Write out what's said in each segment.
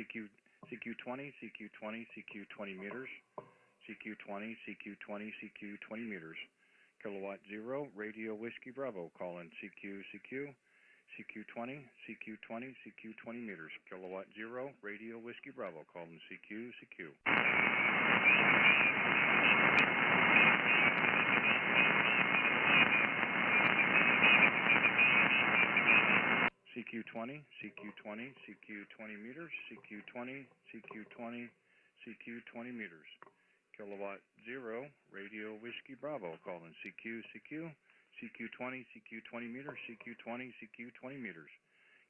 CQ20, CQ20, CQ20 meters. CQ20, CQ20, CQ20 meters. Kilowatt 0, Radio Whiskey Bravo, call in CQ, CQ20, CQ20, CQ20 meters. Kilowatt 0, Radio Whiskey Bravo, call in CQ. CQ20, CQ20, CQ20 meters. CQ20, CQ20, CQ20 meters. Kilowatt 0, Radio Whiskey Bravo, call in CQ, CQ20, CQ20 meters, CQ20, CQ20 meters.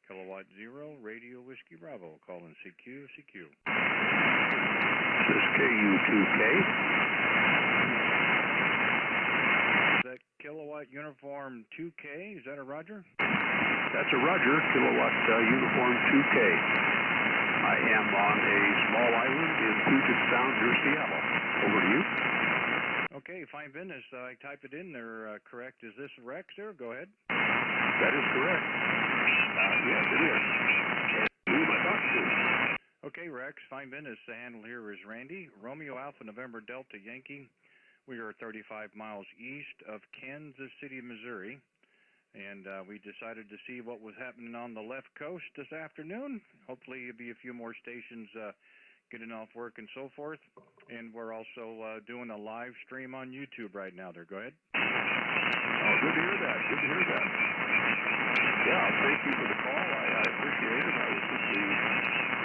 Kilowatt 0, Radio Whiskey Bravo, call in CQ. This is KU2K. Is that Kilowatt Uniform 2K? Is that a Roger? That's a Roger, Kilowatt Uniform 2K. I am on a small island in Puget Sound near Seattle. Over to you. Okay, fine business. I typed it in there correct. Is this Rex there? Go ahead. That is correct. Yes, it is. Who am I talking to? Okay, Rex, fine business. The handle here is Randy. Romeo Alpha November Delta Yankee. We are 35 miles east of Kansas City, Missouri. And we decided to see what was happening on the left coast this afternoon. Hopefully there'll be a few more stations getting off work and so forth. And we're also doing a live stream on YouTube right now there. Go ahead. Oh, good to hear that. Good to hear that. Yeah, thank you for the call. I appreciate it. I was just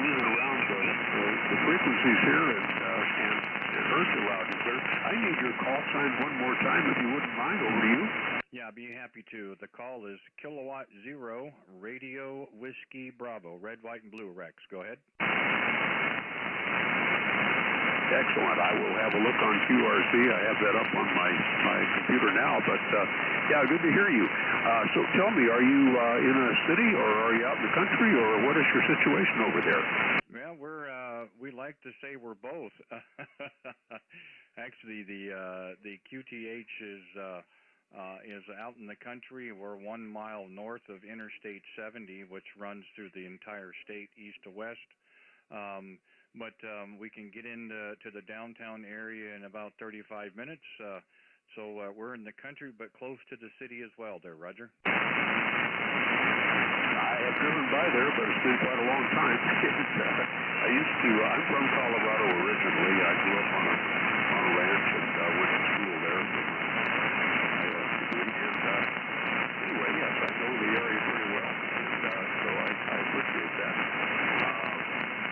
moving around the frequencies here and heard you loud and clear. I need your call sign one more time if you wouldn't mind. Over to you. Yeah, I'd be happy to. The call is Kilowatt 0, Radio Whiskey Bravo, red, white, and blue, Rex. Go ahead. Excellent. I will have a look on QRC. I have that up on my computer now. But, yeah, good to hear you. So tell me, are you in a city or are you out in the country or what is your situation over there? Well, we like to say we're both. Actually, the QTH is out in the country. We're 1 mile north of Interstate 70, which runs through the entire state east to west. But we can get into the downtown area in about 35 minutes. So we're in the country, but close to the city as well there, Roger. I have driven by there, but it's been quite a long time. I'm from Colorado originally. I grew up on a ranch and went to school there. Anyway, yes, I know the area pretty well, and so I appreciate that.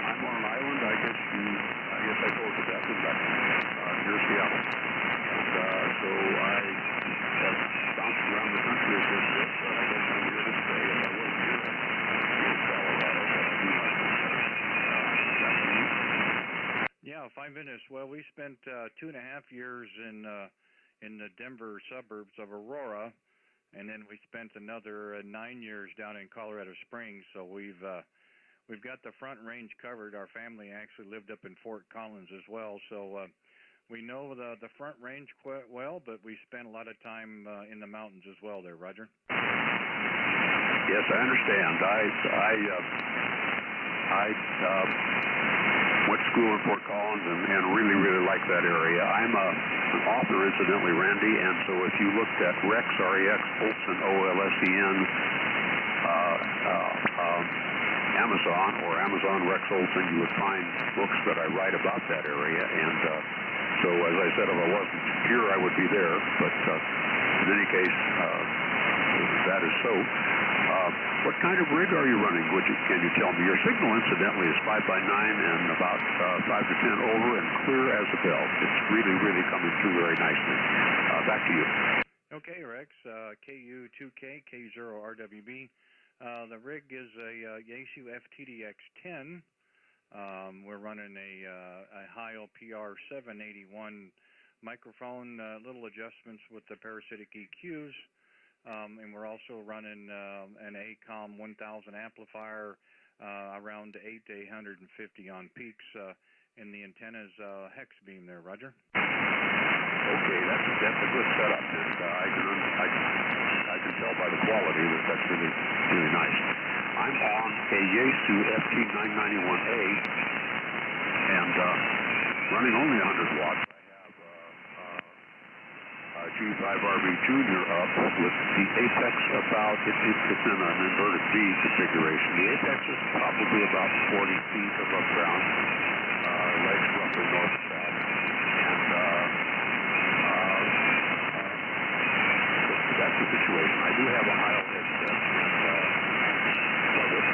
I'm on an island, I guess I told you that, near Seattle. And so I have bounced around the country a good bit, but I guess I'm here to stay. If I wasn't here, I'd be in Colorado, but I do like this. Back to you. Yeah, 5 minutes. Well, we spent 2.5 years in the Denver suburbs of Aurora, and then we spent another 9 years down in Colorado Springs. So we've got the Front Range covered. Our family actually lived up in Fort Collins as well, so we know the Front Range quite well, but we spent a lot of time in the mountains as well there, Roger. Yes, I understand. I went to school in Fort Collins and really, really like that area. I'm an author, incidentally, Randy, and so if you looked at Rex, R-E-X, Olsen, O-L-S-E-N, Amazon or Amazon Rex Olsen, you would find books that I write about that area. And so, as I said, if I wasn't here, I would be there. But in any case, that is so. What kind of rig are you running? Can you tell me? Your signal, incidentally, is 5x9 and about 5 to 10 over and clear as a bell. It's really, really coming through very nicely. Back to you. Okay, Rex. KU2K, K0RWB. The rig is a Yaesu FTDX10. We're running a Heil PR781 microphone, little adjustments with the parasitic EQs, and we're also running an ACOM 1000 amplifier, around 8 to 850 on peaks, and the antenna's hex beam there, Roger. Okay, that's a good setup, and I can tell by the quality that that's really, really nice. I'm on a Yaesu FT991A and running only 100 watts. I have K0RWB Junior up with the apex about, it's in an inverted V configuration. The apex is probably about 40 feet above ground, legs roughly north and south. And that's the situation. I do have a high headset and love it.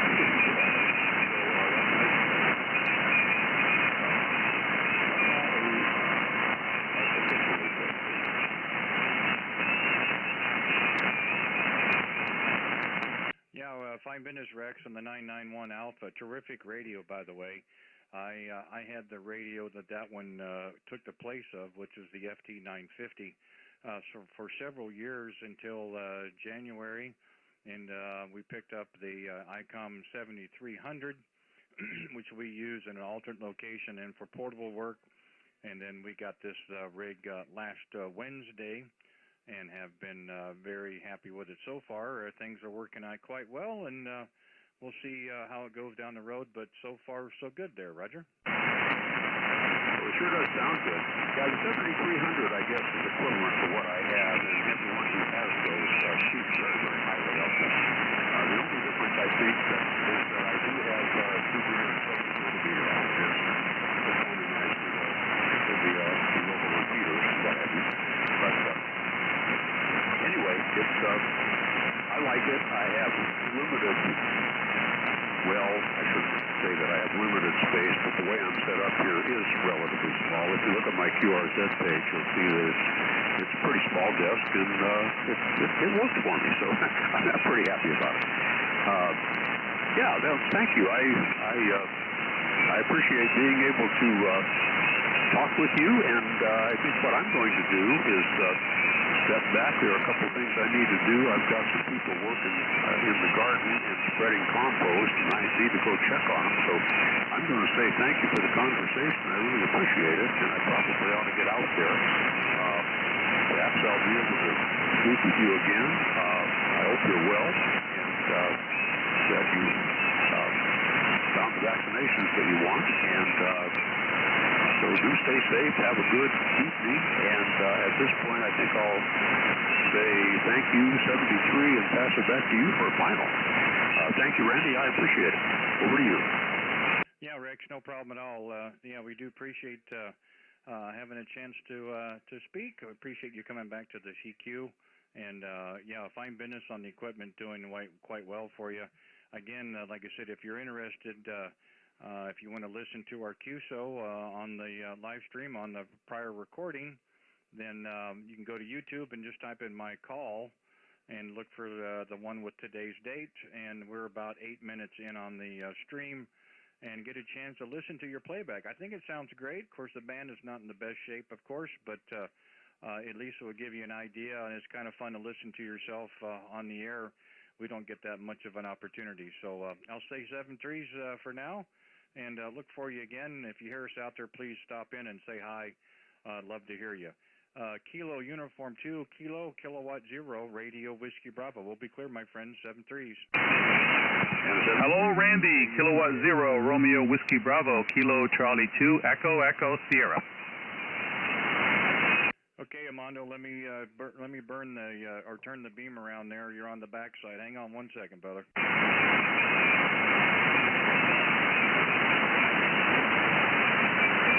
Fine Business Rex on the 991 Alpha. Terrific radio, by the way. I had the radio that one took the place of, which is the FT950, so for several years until January, and we picked up the ICOM 7300, which we use in an alternate location and for portable work, and then we got this rig last Wednesday, and have been very happy with it so far. Things are working out quite well, and we'll see how it goes down the road, but so far so good there, Roger. Well, it sure does sound good. Yeah, the 7300, I guess, is equivalent to what I have, and everyone who has those shoots very, very highly of them. The only difference, I think, is that I do have 270 millimeter outfits, performing nicely with the local repeaters and what have you. But anyway, it's I like it. I have limited, well, I shouldn't say that I have limited space, but the way I'm set up here is relatively small. If you look at my QRZ page, you'll see that it's a pretty small desk, and it works for me, so I'm pretty happy about it. Yeah, well, thank you. I appreciate being able to talk with you, and I think what I'm going to do is step back. There are a couple of things I need to do. I've got some people working in the garden and spreading compost, and I need to go check on them. So I'm going to say thank you for the conversation. I really appreciate it, and I probably ought to get out there. Perhaps I'll be able to speak with you again. I hope you're well, and that you found the vaccinations that you want, and so do stay safe, have a good evening, and at this point I think I'll say thank you, 73, and pass it back to you for a final. Thank you, Randy, I appreciate it. Over to you. Yeah, Rex, no problem at all. Yeah, we do appreciate having a chance to speak. I appreciate you coming back to the CQ, and yeah, fine business on the equipment, doing quite well for you. Again, like I said, if you're interested, if you want to listen to our QSO on the live stream on the prior recording, then you can go to YouTube and just type in my call and look for the one with today's date, and we're about 8 minutes in on the stream, and get a chance to listen to your playback. I think it sounds great. Of course, the band is not in the best shape, of course, but at least it will give you an idea, and it's kind of fun to listen to yourself on the air. We don't get that much of an opportunity. So I'll say 7-3s for now, and look for you again. If you hear us out there, please stop in and say hi. I'd love to hear you. Kilo Uniform 2, Kilo, Kilowatt 0, Radio Whiskey Bravo. We'll be clear, my friends, 7-3s. Hello, Randy, Kilowatt 0, Romeo Whiskey Bravo, Kilo Charlie 2, Echo Echo Sierra. Okay, Amando, let me burn the or turn the beam around there. You're on the backside. Hang on 1 second, brother.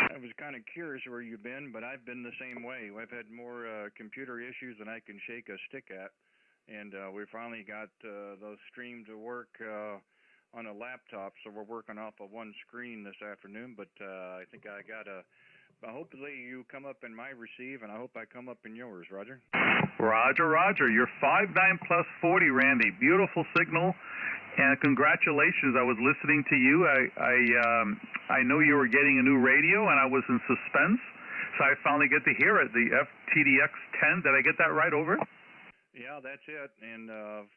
I was kind of curious where you've been, but I've been the same way. I've had more computer issues than I can shake a stick at, and we finally got those streams to work on a laptop, so we're working off of one screen this afternoon, but I think I got a... hopefully you come up in my receive, and I hope I come up in yours, Roger. Roger, Roger. You're 5'9 plus 40, Randy. Beautiful signal, and congratulations. I was listening to you. I know you were getting a new radio, and I was in suspense, so I finally get to hear it, the FTDX10. Did I get that right, over? Yeah, that's it. And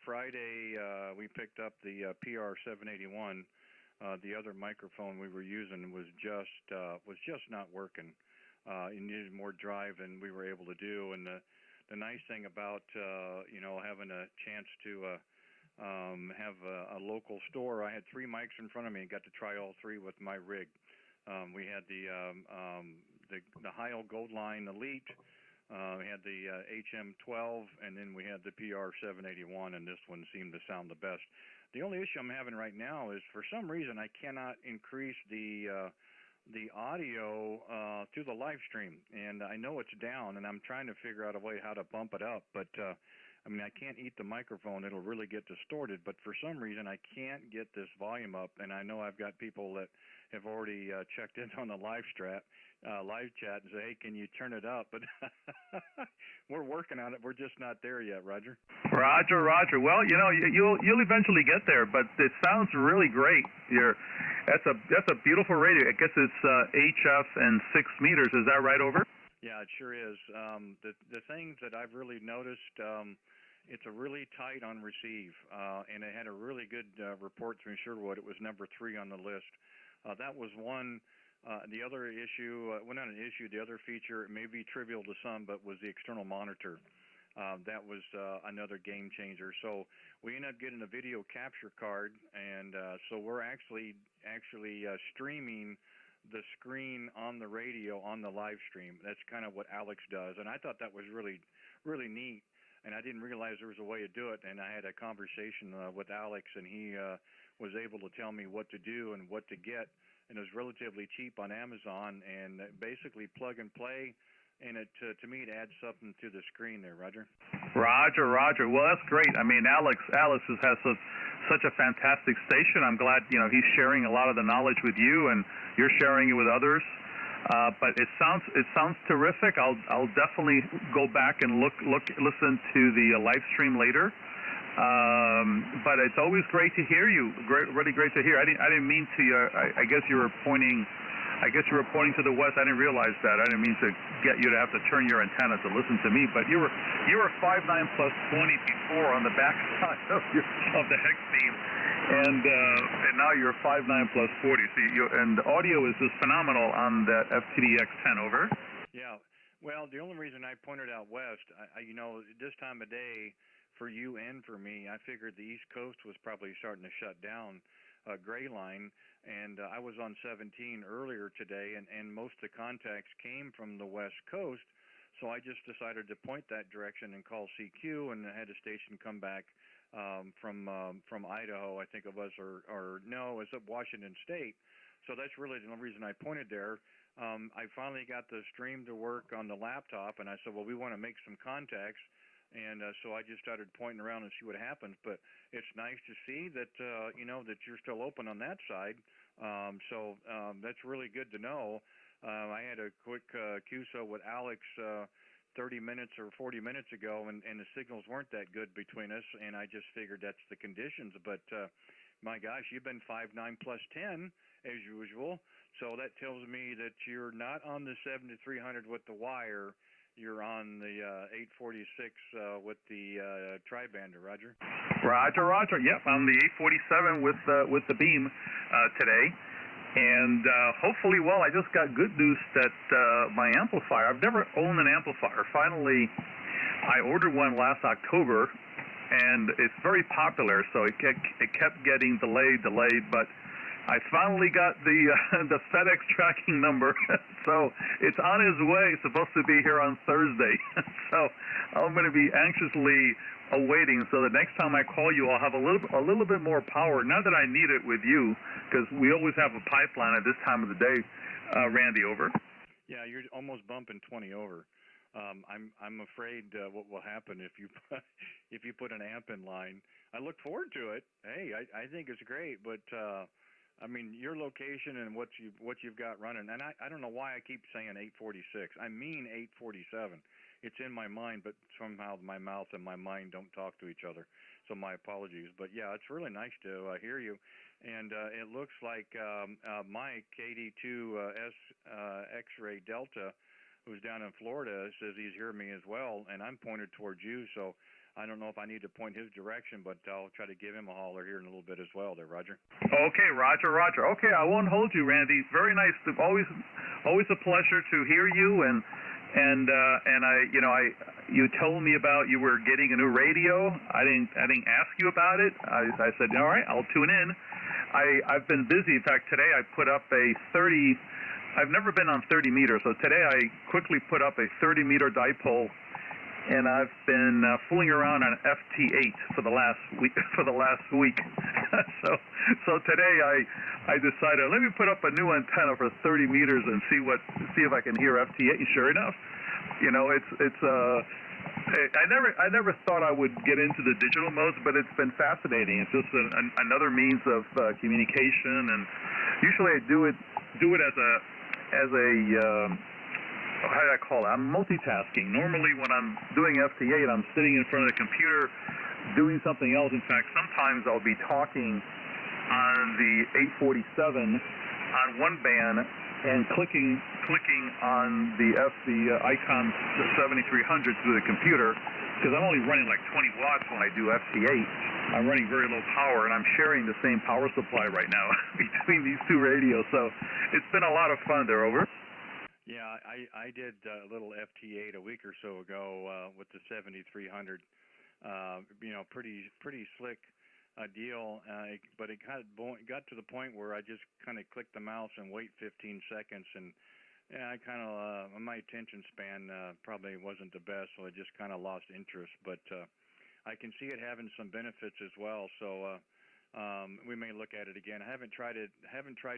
Friday we picked up the PR781. The other microphone we were using was just not working. It needed more drive than we were able to do. And the nice thing about having a chance to have a local store. I had 3 mics in front of me and got to try all 3 with my rig. We had the Heil Gold Line Elite, we had the HM12, and then we had the PR781, and this one seemed to sound the best. The only issue I'm having right now is for some reason I cannot increase the audio through the live stream, and I know it's down, and I'm trying to figure out a way how to bump it up, but I mean, I can't eat the microphone. It'll really get distorted, but for some reason I can't get this volume up, and I know I've got people that have already checked in on the live chat and say, hey, can you turn it up? But we're working on it. We're just not there yet, Roger. Roger. Well, you know, you'll eventually get there, but it sounds really great. That's a beautiful radio. I guess it's HF and 6 meters. Is that right, over? Yeah, it sure is. The things that I've really noticed, it's a really tight on receive, and it had a really good report through Sherwood. It was number 3 on the list. That was one. The other issue, well, not an issue, the other feature, it may be trivial to some, but was the external monitor. That was another game changer. So we ended up getting a video capture card, and so we're actually streaming the screen on the radio on the live stream. That's kind of what Alex does, and I thought that was really, really neat, and I didn't realize there was a way to do it, and I had a conversation with Alex, and he was able to tell me what to do and what to get, and it was relatively cheap on Amazon, and basically plug and play, and it to me it adds something to the screen there, Roger. Roger. Well, that's great. I mean, Alex has such a fantastic station. I'm glad, you know, he's sharing a lot of the knowledge with you, and you're sharing it with others. But it sounds terrific. I'll definitely go back and listen to the live stream later. But it's always great to hear you. Really great to hear. I didn't mean to. I guess you were pointing. I guess you were pointing to the west. I didn't realize that. I didn't mean to get you to have to turn your antenna to listen to me. But you were 5'9" plus 20 before on the back side of the hex beam, and now you're 5'9" plus 40. So and the audio is just phenomenal on the FTDX10. Over. Yeah. Well, the only reason I pointed out west, you know, this time of day for you and for me, I figured the East Coast was probably starting to shut down. Gray line, and I was on 17 earlier today, and most of the contacts came from the West Coast, so I just decided to point that direction and call CQ, and I had a station come back from Idaho, I think it was, or no, it's up Washington State. So that's really the only reason I pointed there. I finally got the stream to work on the laptop, and I said, well, we want to make some contacts. And so I just started pointing around and see what happens. But it's nice to see that, you know, that you're still open on that side. So that's really good to know. I had a quick QSO with Alex 30 minutes or 40 minutes ago, and the signals weren't that good between us. And I just figured that's the conditions. But, my gosh, you've been 5'9" plus 10, as usual. So that tells me that you're not on the 7300 with the wire. You're on the 846 with the tri-bander, Roger. Roger. Yep, I'm the 847 with the beam today, and hopefully, well, I just got good news that my amplifier. I've never owned an amplifier. Finally, I ordered one last October, and it's very popular. So it kept getting delayed, but I finally got the FedEx tracking number, so it's on its way. It's supposed to be here on Thursday, so I'm going to be anxiously awaiting. So the next time I call you, I'll have a little bit more power. Not that I need it with you, because we always have a pipeline at this time of the day. Randy, over. Yeah, you're almost bumping 20 over. I'm afraid what will happen if you put an amp in line. I look forward to it. Hey, I think it's great, but. I mean, your location and what you've got running, and I don't know why I keep saying 846. I mean 847. It's in my mind, but somehow my mouth and my mind don't talk to each other. So my apologies. But yeah, it's really nice to hear you. And it looks like Mike KD2S X-Ray Delta, who's down in Florida, says he's hearing me as well, and I'm pointed towards you. So I don't know if I need to point his direction, but I'll try to give him a holler here in a little bit as well there, Roger. Okay, Roger. Okay, I won't hold you, Randy. Very nice. Always a pleasure to hear you, and and you told me about you were getting a new radio. I didn't ask you about it. I said, all right, I'll tune in. I've been busy. In fact, today I put up a 30. I've never been on 30 meters, so today I quickly put up a 30-meter dipole, and I've been fooling around on FT8 for the last week. so today I decided, let me put up a new antenna for 30 meters and see if I can hear FT8. And sure enough, I never thought I would get into the digital modes, but it's been fascinating. It's just another means of communication, and usually I do it as a how do I call it? I'm multitasking. Normally when I'm doing FT8, I'm sitting in front of the computer doing something else. In fact, sometimes I'll be talking on the 847 on one band and clicking on the icon 7300 through the computer, because I'm only running like 20 watts when I do FT8. I'm running very low power, and I'm sharing the same power supply right now between these two radios. So it's been a lot of fun there. Over. Yeah, I did a little FT8 a week or so ago with the 7300. Pretty slick deal, but it got to the point where I just kind of click the mouse and wait 15 seconds, and I kind of my attention span probably wasn't the best, so I just kind of lost interest. But I can see it having some benefits as well, so we may look at it again. I haven't tried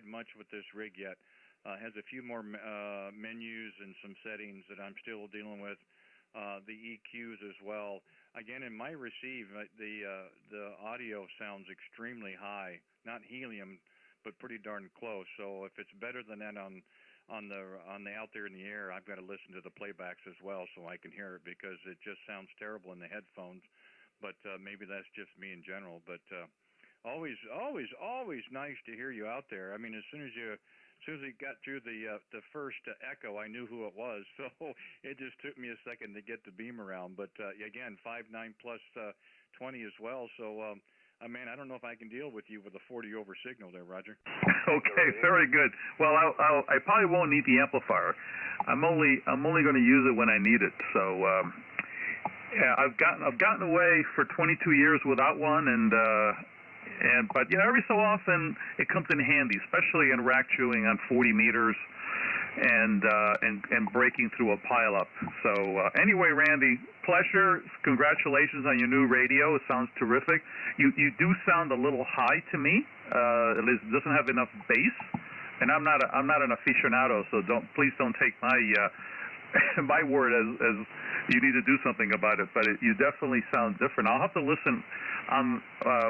much with this rig yet. It has a few more menus and some settings that I'm still dealing with. The EQs as well. Again, in my receive, the audio sounds extremely high, not helium, but pretty darn close. So if it's better than that on the out there in the air, I've got to listen to the playbacks as well so I can hear it, because it just sounds terrible in the headphones. But maybe that's just me in general. But always nice to hear you out there. I mean, as soon as we got through the first echo, I knew who it was. So it just took me a second to get the beam around. But again, 5.9 plus 20 as well. So man, I don't know if I can deal with you with a 40 over signal there, Roger. Okay, very good. Well, I probably won't need the amplifier. I'm only going to use it when I need it. So yeah, I've gotten away for 22 years without one, but every so often it comes in handy, especially in rack chewing on 40 meters and breaking through a pileup. So anyway, Randy, pleasure. Congratulations on your new radio. It sounds terrific. You do sound a little high to me. It doesn't have enough bass, and I'm not an aficionado, so please don't take my my word as you need to do something about it. But you definitely sound different. I'll have to listen.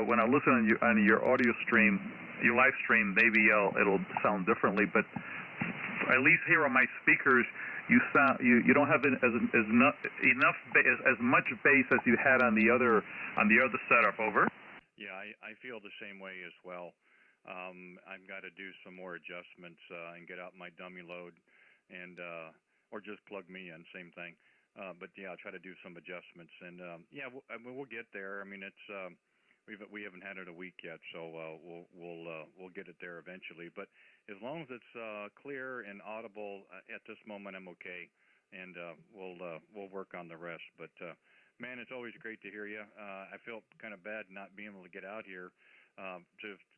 When I listen on your audio stream, your live stream, maybe it'll sound differently. But at least here on my speakers, you don't have as much bass as you had on the other setup. Over. Yeah, I feel the same way as well. I've got to do some more adjustments and get out my dummy load, and or just plug me in, same thing. But yeah, I'll try to do some adjustments, and we'll get there. I mean, it's we haven't had it a week yet, so we'll get it there eventually. But as long as it's clear and audible at this moment, I'm okay, and we'll work on the rest. But man, it's always great to hear you. I felt kind of bad not being able to get out here.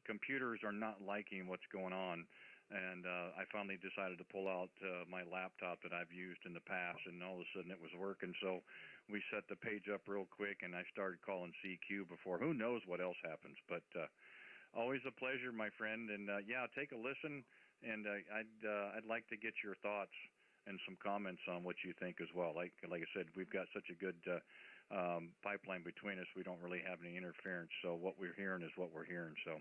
Computers are not liking what's going on. And I finally decided to pull out my laptop that I've used in the past, and all of a sudden it was working. So we set the page up real quick, and I started calling CQ before. Who knows what else happens? But always a pleasure, my friend. And yeah, take a listen, and I'd like to get your thoughts and some comments on what you think as well. Like I said, we've got such a good pipeline between us. We don't really have any interference. So what we're hearing is what we're hearing. So.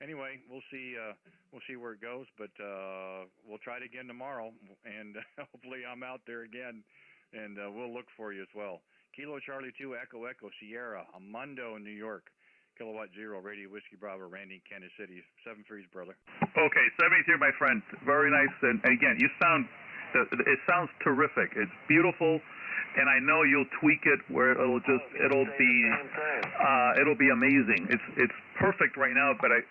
Anyway, we'll see where it goes, but we'll try it again tomorrow, and hopefully I'm out there again, and we'll look for you as well. Kilo Charlie 2 Echo Echo Sierra Amundo in New York, Kilowatt 0 Radio Whiskey Bravo Randy Kansas City 7 3s brother. Okay, 73, my friend. Very nice, and again, you sound It sounds terrific. It's beautiful, and I know you'll tweak it where it'll be amazing. It's perfect right now, but I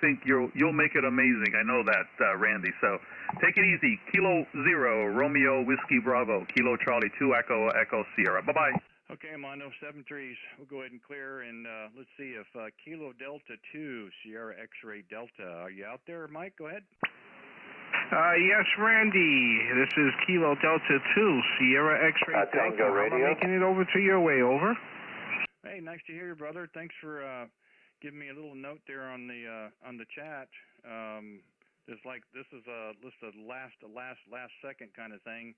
think you'll make it amazing. I know that, Randy. So take it easy. Kilo 0 Romeo Whiskey Bravo, Kilo Charlie 2 Echo Echo Sierra. Bye bye. Okay, Mondo, 7-3s. We'll go ahead and clear, and let's see if Kilo Delta 2 Sierra X-Ray Delta. Are you out there, Mike? Go ahead. Yes, Randy. This is Kilo Delta 2 Sierra X-Ray Delta. Tango Radio. I'm making it over to your way. Over. Hey, nice to hear you, brother. Thanks for giving me a little note there on the chat. This is a last second kind of thing.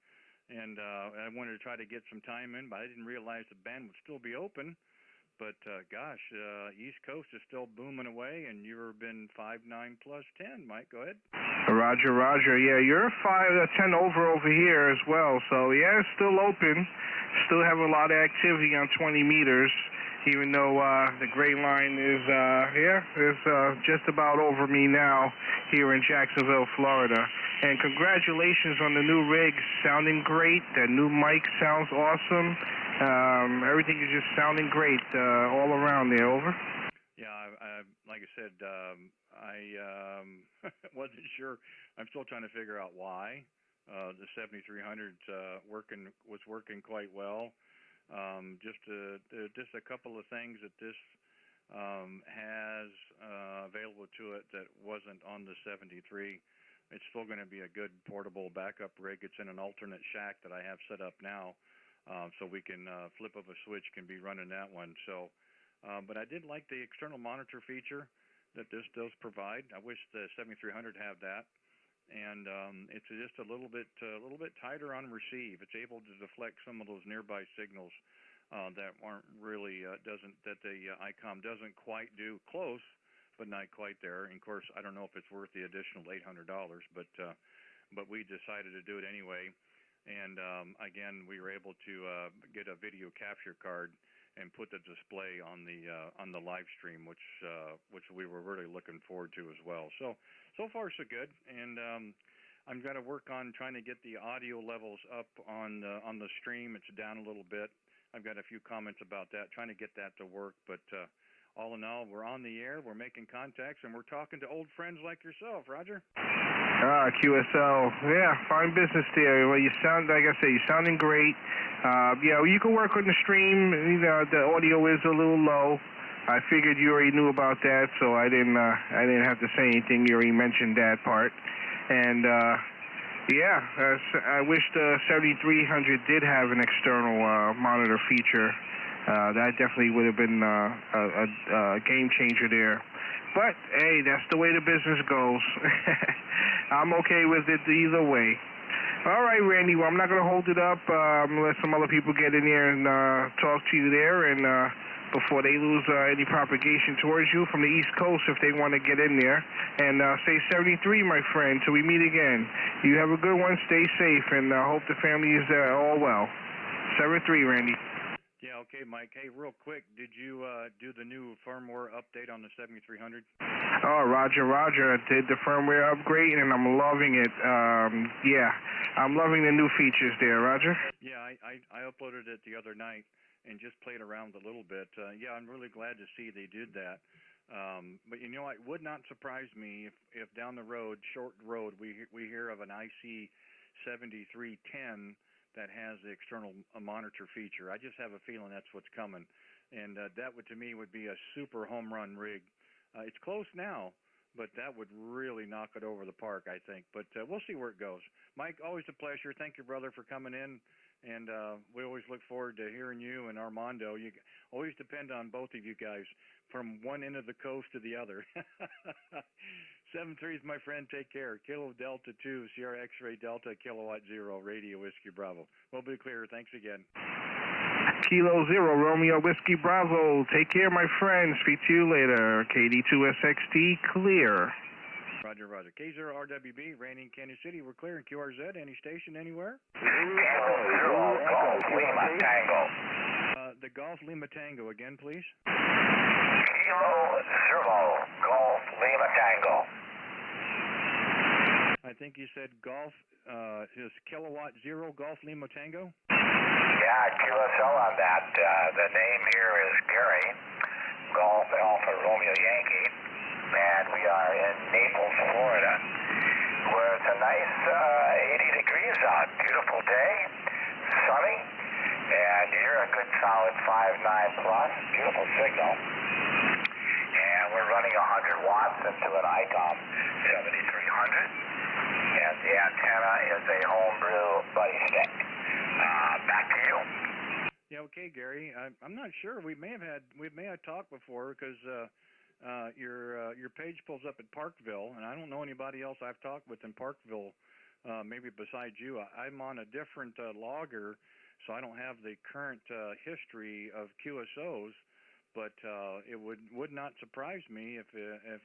And I wanted to try to get some time in, but I didn't realize the band would still be open. But gosh, East Coast is still booming away, and you've been 5-9 plus 10. Mike, go ahead. Roger, Roger. Yeah, you're 5-10 over here as well. So yeah, it's still open. Still have a lot of activity on 20 meters, even though the gray line is just about over me now here in Jacksonville, Florida. And congratulations on the new rig, sounding great. That new mic sounds awesome. Everything is just sounding great all around there. Over. Yeah, I like I said, I wasn't sure. I'm still trying to figure out why the 7300 was working quite well. Just a couple of things that this has available to it that wasn't on the 73. It's still going to be a good portable backup rig. It's in an alternate shack that I have set up now, so we can flip of a switch can be running that one. So, but I did like the external monitor feature that this does provide. I wish the 7300 had that. And it's just a little bit tighter on receive. It's able to deflect some of those nearby signals that aren't really that the ICOM doesn't quite do. Close, but not quite there. And of course, I don't know if it's worth the additional $800, but we decided to do it anyway. And again, we were able to get a video capture card and put the display on the live stream, which we were really looking forward to as well. So far so good, and I'm going to work on trying to get the audio levels up on the stream. It's down a little bit. I've got a few comments about that, trying to get that to work. But all in all, we're on the air, we're making contacts, and we're talking to old friends like yourself, Roger. QSL, yeah, fine business there. Well, you sound, like I say, you're sounding great. Yeah, you can work on the stream. You know, the audio is a little low. I figured you already knew about that, so I didn't have to say anything. You already mentioned that part. And yeah, I wish the 7300 did have an external monitor feature. That definitely would have been a game changer there. But hey, that's the way the business goes. I'm okay with it either way. All right, Randy. Well, I'm not going to hold it up. Let some other people get in there and talk to you there, and before they lose any propagation towards you from the East Coast, if they want to get in there. And stay 73, my friend, till we meet again. You have a good one. Stay safe, and I hope the family is all well. 73, Randy. Yeah, okay, Mike. Hey, real quick, did you do the new firmware update on the 7300? Oh, Roger. I did the firmware upgrade, and I'm loving it. Yeah, I'm loving the new features there, Roger. Yeah, I uploaded it the other night and just played around a little bit. Yeah, I'm really glad to see they did that. But, you know, it would not surprise me if down the road, short road, we hear of an IC 7310 that has the external monitor feature. I just have a feeling that's what's coming. And that would, to me, would be a super home run rig. It's close now, but that would really knock it over the park, I think. But we'll see where it goes. Mike, always a pleasure. Thank you, brother, for coming in. And we always look forward to hearing you and Armando. You always depend on both of you guys from one end of the coast to the other. 7-3s, my friend. Take care. Kilo Delta 2, Sierra X-Ray Delta, Kilowatt 0, Radio Whiskey Bravo. We'll be clear. Thanks again. Kilo 0, Romeo Whiskey Bravo. Take care, my friend. Speak to you later. KD2SXT, clear. Roger. K0RWB, reigning Kansas City. We're clear in QRZ. Any station, anywhere? Kilo 0, Golf Lima Tango. The Golf Lima Tango again, please. Kilo 0, Golf Lima Tango. I think think you said Golf, is Kilowatt Zero Golf Lima Tango? Yeah, QSL on that. The name here is Gary, Golf Alpha Romeo Yankee, and we are in Naples, Florida, where it's a nice 80 degrees out. Beautiful day, sunny, and you're a good solid 5.9 plus. Beautiful signal. And we're running 100 watts into an ICOM 7300, and the antenna is a homebrew buddy stick. Back to you. Yeah, okay, Gary. I'm not sure. We may have talked before because your page pulls up at Parkville, and I don't know anybody else I've talked with in Parkville, maybe besides you. I'm on a different logger, so I don't have the current history of QSOs. But it would not surprise me if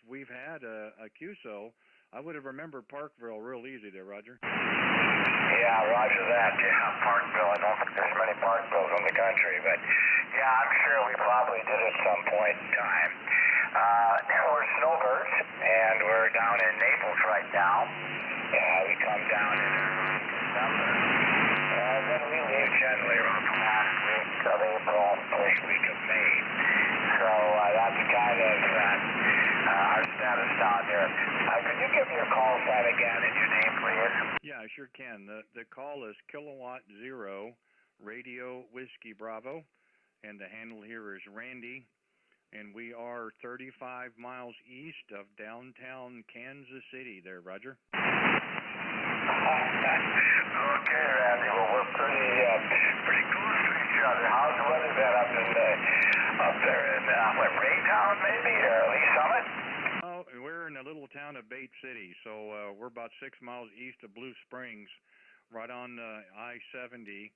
we've had a QSO. I would have remembered Parkville real easy there, Roger. Yeah, roger that. Yeah, Parkville. I don't think there's many Parkvilles in the country, but yeah, I'm sure we probably did at some point in time. We're snowbirds, and we're down in Naples right now. We come down in December, and then we leave generally around the last week of April, first week of May. So that's kind of our status down here. Could you give me your call sign again and your name, please? Yeah, I sure can. The call is Kilowatt Zero Radio Whiskey Bravo, and the handle here is Randy, and we are 35 miles east of downtown Kansas City there, Roger. Okay, Randy. Well, we're pretty close to each other. How's the weather been up there in Raytown, maybe, or Lee Summit? Oh, we're in a little town of Bate City, so we're about 6 miles east of Blue Springs, right on I-70,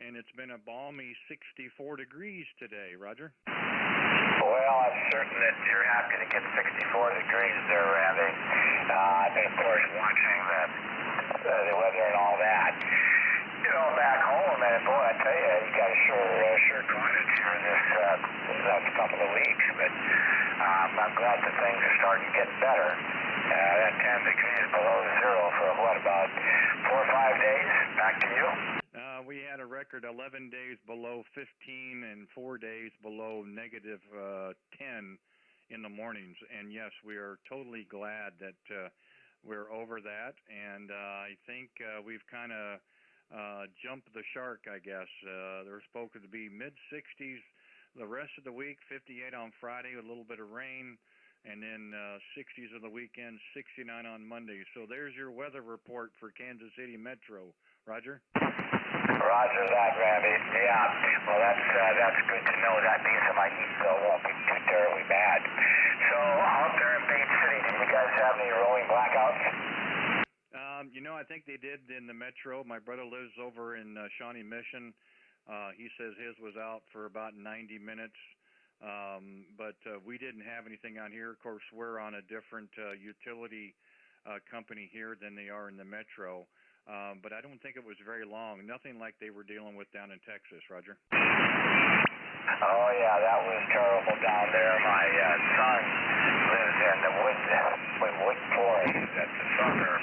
and it's been a balmy 64 degrees today, Roger. Well, I'm certain that you're happy to get 64 degrees there, Randy. I've been, of course, watching the weather and all that. You know, back home, and boy, I tell you, you got a sure cottage here this last couple of weeks, but I'm glad that things are starting to get better. That 10 degrees below zero for what, about 4 or 5 days? Back to you. We had a record 11 days below 15 and 4 days below negative 10 in the mornings. And yes, we are totally glad that we're over that. And I think we've kind of jumped the shark, I guess. There's supposed to be mid-60s the rest of the week, 58 on Friday with a little bit of rain, and then 60s of the weekend, 69 on Monday. So there's your weather report for Kansas City Metro. Roger? Roger that, Randy. Yeah, well, that's good to know. That means that my heat bill won't be too terribly bad. So out there in Bate City, do you guys have any rolling blackouts? You know, I think they did in the Metro. My brother lives over in Shawnee Mission. He says his was out for about 90 minutes. But we didn't have anything on here. Of course, we're on a different utility company here than they are in the Metro. But I don't think it was very long. Nothing like they were dealing with down in Texas, Roger. Oh, yeah, that was terrible down there. My son lives in the Wood Forest. That's a suburb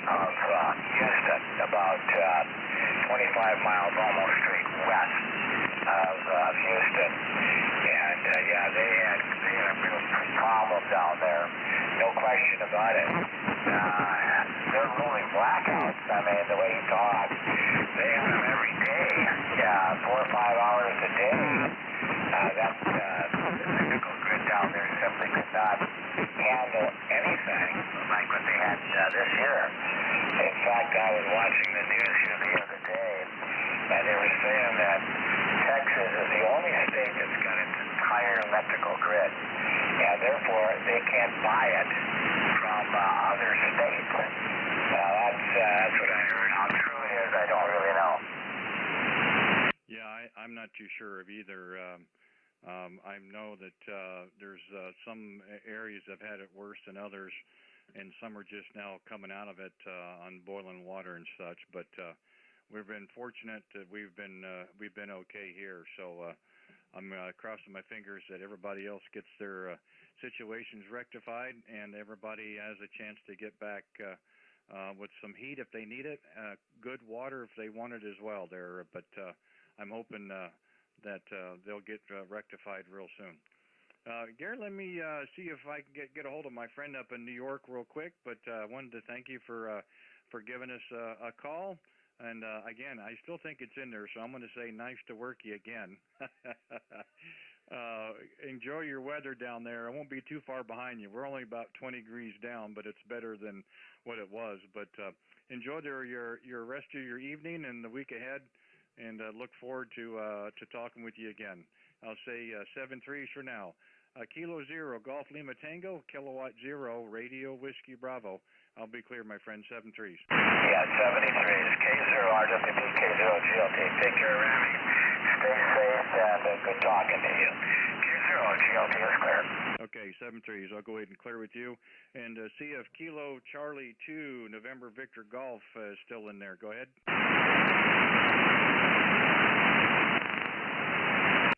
of Houston, about 25 miles almost straight west of Houston. And, yeah, they had a real problem down there. No question about it. They're rolling blackouts. I mean, the way you talk, they have them every day. Yeah, 4 or 5 hours a day. That's the electrical grid down there simply could not handle anything like what they had this year. In fact, I was watching the news here the other day, and they were saying that Texas is the only state that's got its entire electrical grid, and therefore they can't buy it from other states. Now, that's what I heard. How true it is, I don't really know. Yeah, I'm not too sure of either. I know that there's some areas that have had it worse than others, and some are just now coming out of it on boiling water and such. But we've been fortunate that we've been okay here. So I'm crossing my fingers that everybody else gets their situations rectified and everybody has a chance to get back with some heat if they need it, good water if they want it as well there. But I'm hoping that they'll get rectified real soon. Gary, let me see if I can get a hold of my friend up in New York real quick. But I wanted to thank you for giving us a call. And again, I still think it's in there, so I'm going to say nice to work you again. Enjoy your weather down there. I won't be too far behind you. We're only about 20 degrees down, but it's better than what it was. But enjoy your rest of your evening and the week ahead, and look forward to talking with you again. I'll say 7-3s for now. Kilo 0, Golf Lima Tango, Kilowatt 0, Radio Whiskey Bravo. I'll be clear, my friend, 7-3s. Yeah, 73s, K0RWB, K0GLT. Take care, Rami. Stay safe, and good talking to you. K0GLT is clear. Okay, 7-3s. I'll go ahead and clear with you. And see if Kilo Charlie 2, November Victor Golf is still in there. Go ahead.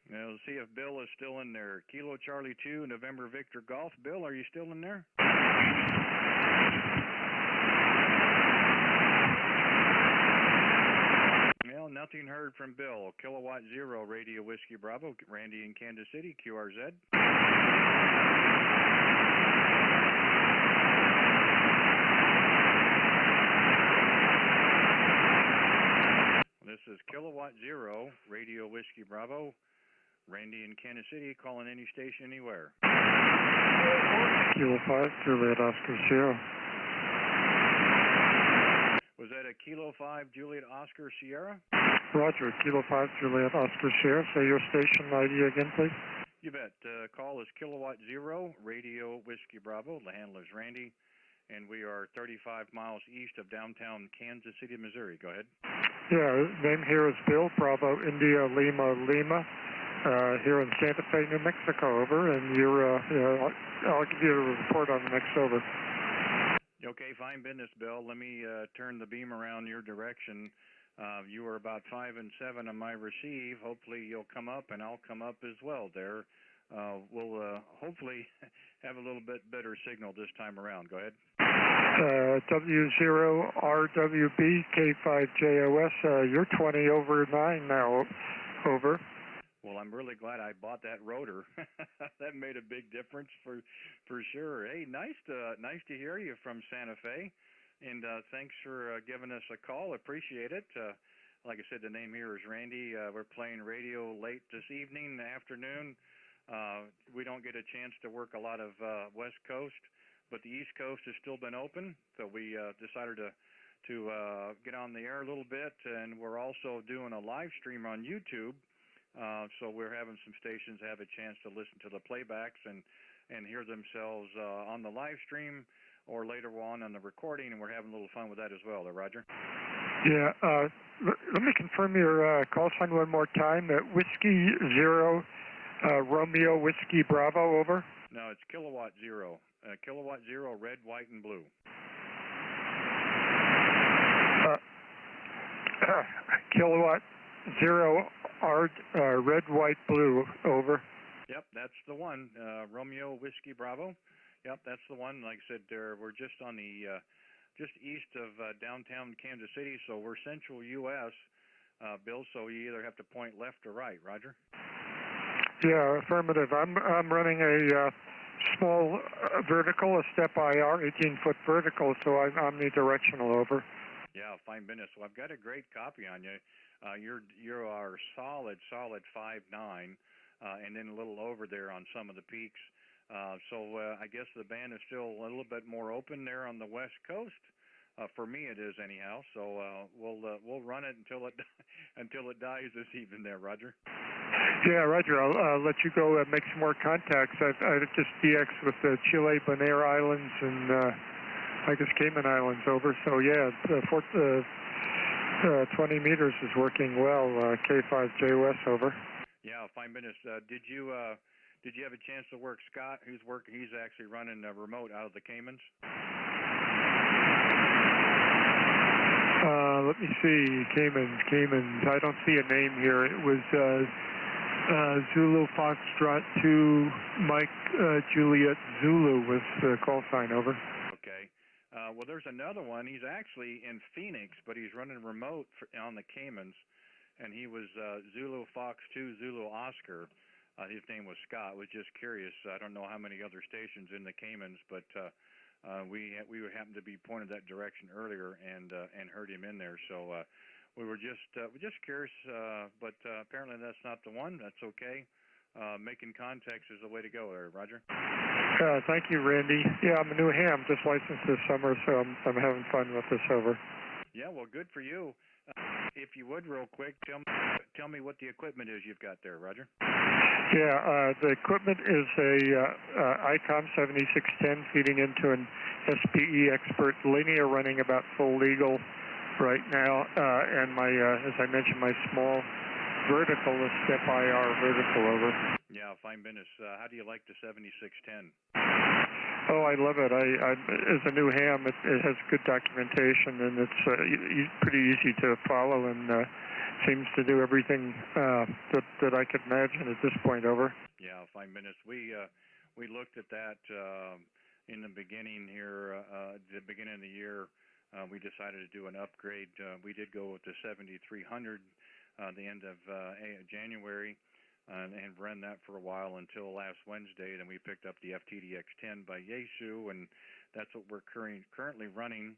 Now, see if Bill is still in there. Kilo Charlie 2, November Victor Golf. Bill, are you still in there? Well, nothing heard from Bill. Kilowatt 0, Radio Whiskey Bravo. Randy in Kansas City, QRZ. This is Kilowatt 0, Radio Whiskey Bravo. Randy in Kansas City, calling any station anywhere. Kilo 5, Juliet Oscar Sierra. Was that a Kilo 5, Juliet Oscar Sierra? Roger, Kilo 5, Juliet Oscar Sierra. Say your station ID again, please. You bet. Call is Kilowatt 0, Radio Whiskey Bravo. The handler is Randy, and we are 35 miles east of downtown Kansas City, Missouri. Go ahead. Yeah, name here is Bill, Bravo, India, Lima, Lima. Here in Santa Fe, New Mexico, over, and I'll give you a report on the next over. Okay, fine business, Bill. Let me turn the beam around your direction. You are about 5 and 7 on my receive. Hopefully you'll come up, and I'll come up as well there. We'll hopefully have a little bit better signal this time around. Go ahead. W0RWB, K5JOS, you're 20 over 9 now, over. Well, I'm really glad I bought that rotor. That made a big difference for sure. Hey, nice to hear you from Santa Fe, and thanks for giving us a call. Appreciate it. Like I said, the name here is Randy. We're playing radio late this evening, afternoon. We don't get a chance to work a lot of West Coast, but the East Coast has still been open, so we decided to get on the air a little bit, and we're also doing a live stream on YouTube. So we're having some stations have a chance to listen to the playbacks and hear themselves on the live stream or later on the recording, and we're having a little fun with that as well. Roger? Yeah. Let me confirm your call sign one more time. Whiskey 0, Romeo Whiskey Bravo, over. No, it's Kilowatt 0. Kilowatt 0, red, white, and blue. Kilowatt 0, red, white, blue, over. Yep, that's the one. Romeo Whiskey Bravo. Yep, that's the one. Like I said, we're just on the just east of downtown Kansas City, so we're central U.S., Bill. So you either have to point left or right. Roger. Yeah, affirmative. I'm running a small vertical, a step IR, 18-foot vertical, so I'm omnidirectional, over. Yeah, fine business. Well, I've got a great copy on you. You are solid 5'9", and then a little over there on some of the peaks. So I guess the band is still a little bit more open there on the West Coast. For me, it is anyhow. So we'll run it until it dies this evening there, Roger. Yeah, Roger. I'll let you go make some more contacts. I've just DX with the Chile, Bonaire Islands, and I guess Cayman Islands, over. So yeah, 20 meters is working well. K5JOS, over. Yeah, fine business. Did you have a chance to work Scott, who's working? He's actually running remote out of the Caymans. Let me see. Caymans. I don't see a name here. It was Zulu Foxtrot 2 Mike Juliet Zulu was the call sign, over. Okay. Well, there's another one. He's actually in Phoenix, but he's running remote on the Caymans, and he was Zulu Fox 2 Zulu Oscar. His name was Scott. Was just curious. I don't know how many other stations in the Caymans, but we happened to be pointed that direction earlier and heard him in there. So we were just curious, but apparently that's not the one. That's okay. Making contacts is the way to go there, Roger. Thank you, Randy. Yeah, I'm a new ham, just licensed this summer, so I'm having fun with this over. Yeah, well, good for you. If you would, real quick, tell me what the equipment is you've got there, Roger. Yeah, the equipment is a ICOM 7610 feeding into an SPE Expert linear running about full legal right now, and my, as I mentioned, my small vertical is step IR vertical over. Yeah, fine business. How do you like the 7610? Oh, I love it. As a new ham, it has good documentation, and it's pretty easy to follow, and seems to do everything that I could imagine at this point. Over. Yeah, fine business. We looked at that in the beginning here, the beginning of the year. We decided to do an upgrade. We did go with the 7300 the end of January. And ran that for a while until last Wednesday. Then we picked up the FTDX10 by Yaesu, and that's what we're currently running.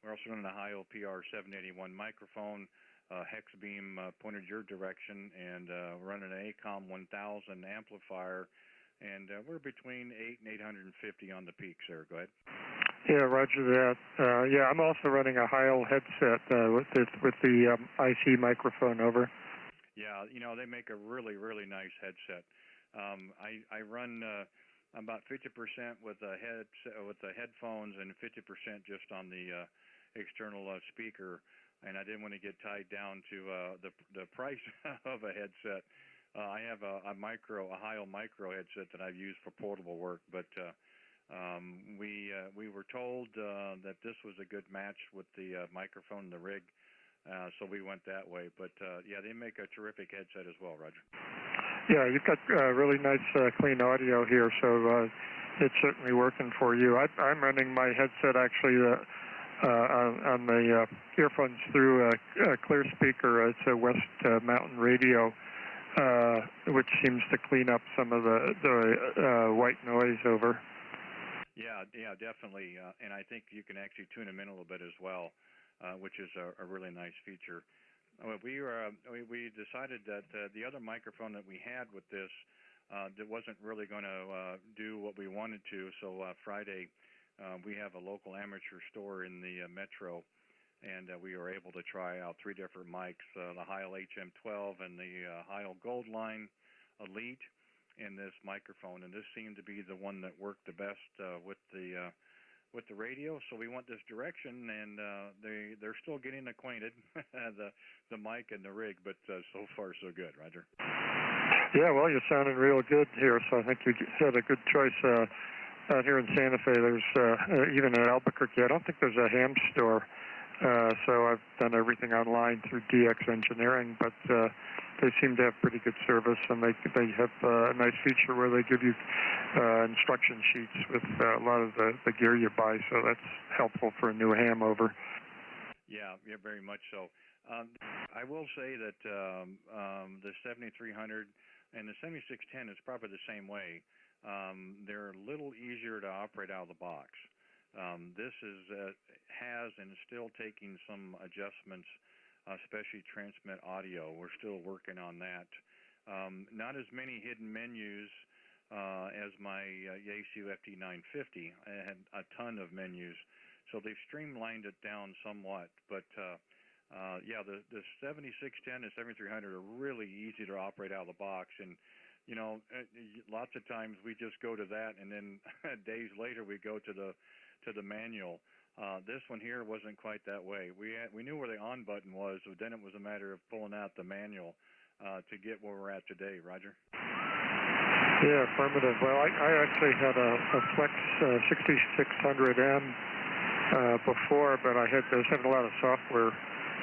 We're also running a high OPR 781 microphone, hex beam pointed your direction, and we're running an ACOM 1000 amplifier, and we're between 8 and 850 on the peaks there. Go ahead. Yeah, roger that. Yeah, I'm also running a Heil headset with the IC microphone. Over. Yeah, you know, they make a really, really nice headset. I run about 50% with the headphones and 50% just on the external speaker. And I didn't want to get tied down to the price of a headset. I have a Heil micro headset that I've used for portable work, but we were told that this was a good match with the microphone and the rig. So we went that way, but yeah, they make a terrific headset as well, Roger. Yeah, you've got really nice, clean audio here, so it's certainly working for you. I'm running my headset actually on the earphones through a clear speaker. It's a West Mountain Radio, which seems to clean up some of the white noise. Over. Yeah, definitely, and I think you can actually tune them in a little bit as well. Which is a really nice feature. We decided that the other microphone that we had with this that wasn't really going to do what we wanted to. So Friday we have a local amateur store in the metro, and we were able to try out 3 different mics: the Heil HM12 and the Heil Goldline Elite, and this microphone. And this seemed to be the one that worked the best with the radio, so we went this direction, and they're still getting acquainted, the mic and the rig, but so far so good, Roger. Yeah, well, you're sounding real good here, so I think you had a good choice. Out here in Santa Fe, there's even in Albuquerque, I don't think there's a ham store, so I've done everything online through DX Engineering, but they seem to have pretty good service, and they have a nice feature where they give you instruction sheets with a lot of the gear you buy, so that's helpful for a new ham. Over. Yeah, very much so. I will say that the 7300 and the 7610 is probably the same way. They're a little easier to operate out of the box. This has and is still taking some adjustments, especially transmit audio. We're still working on that. Not as many hidden menus as my Yaesu FT950. I had a ton of menus, so they've streamlined it down somewhat. But yeah, the 7610 and 7300 are really easy to operate out of the box, and you know, lots of times we just go to that, and then days later we go to the manual. This one here wasn't quite that way. We knew where the on button was, so then it was a matter of pulling out the manual to get where we're at today, Roger. Yeah, affirmative. Well, I actually had a Flex 6600M before, but I was having a lot of software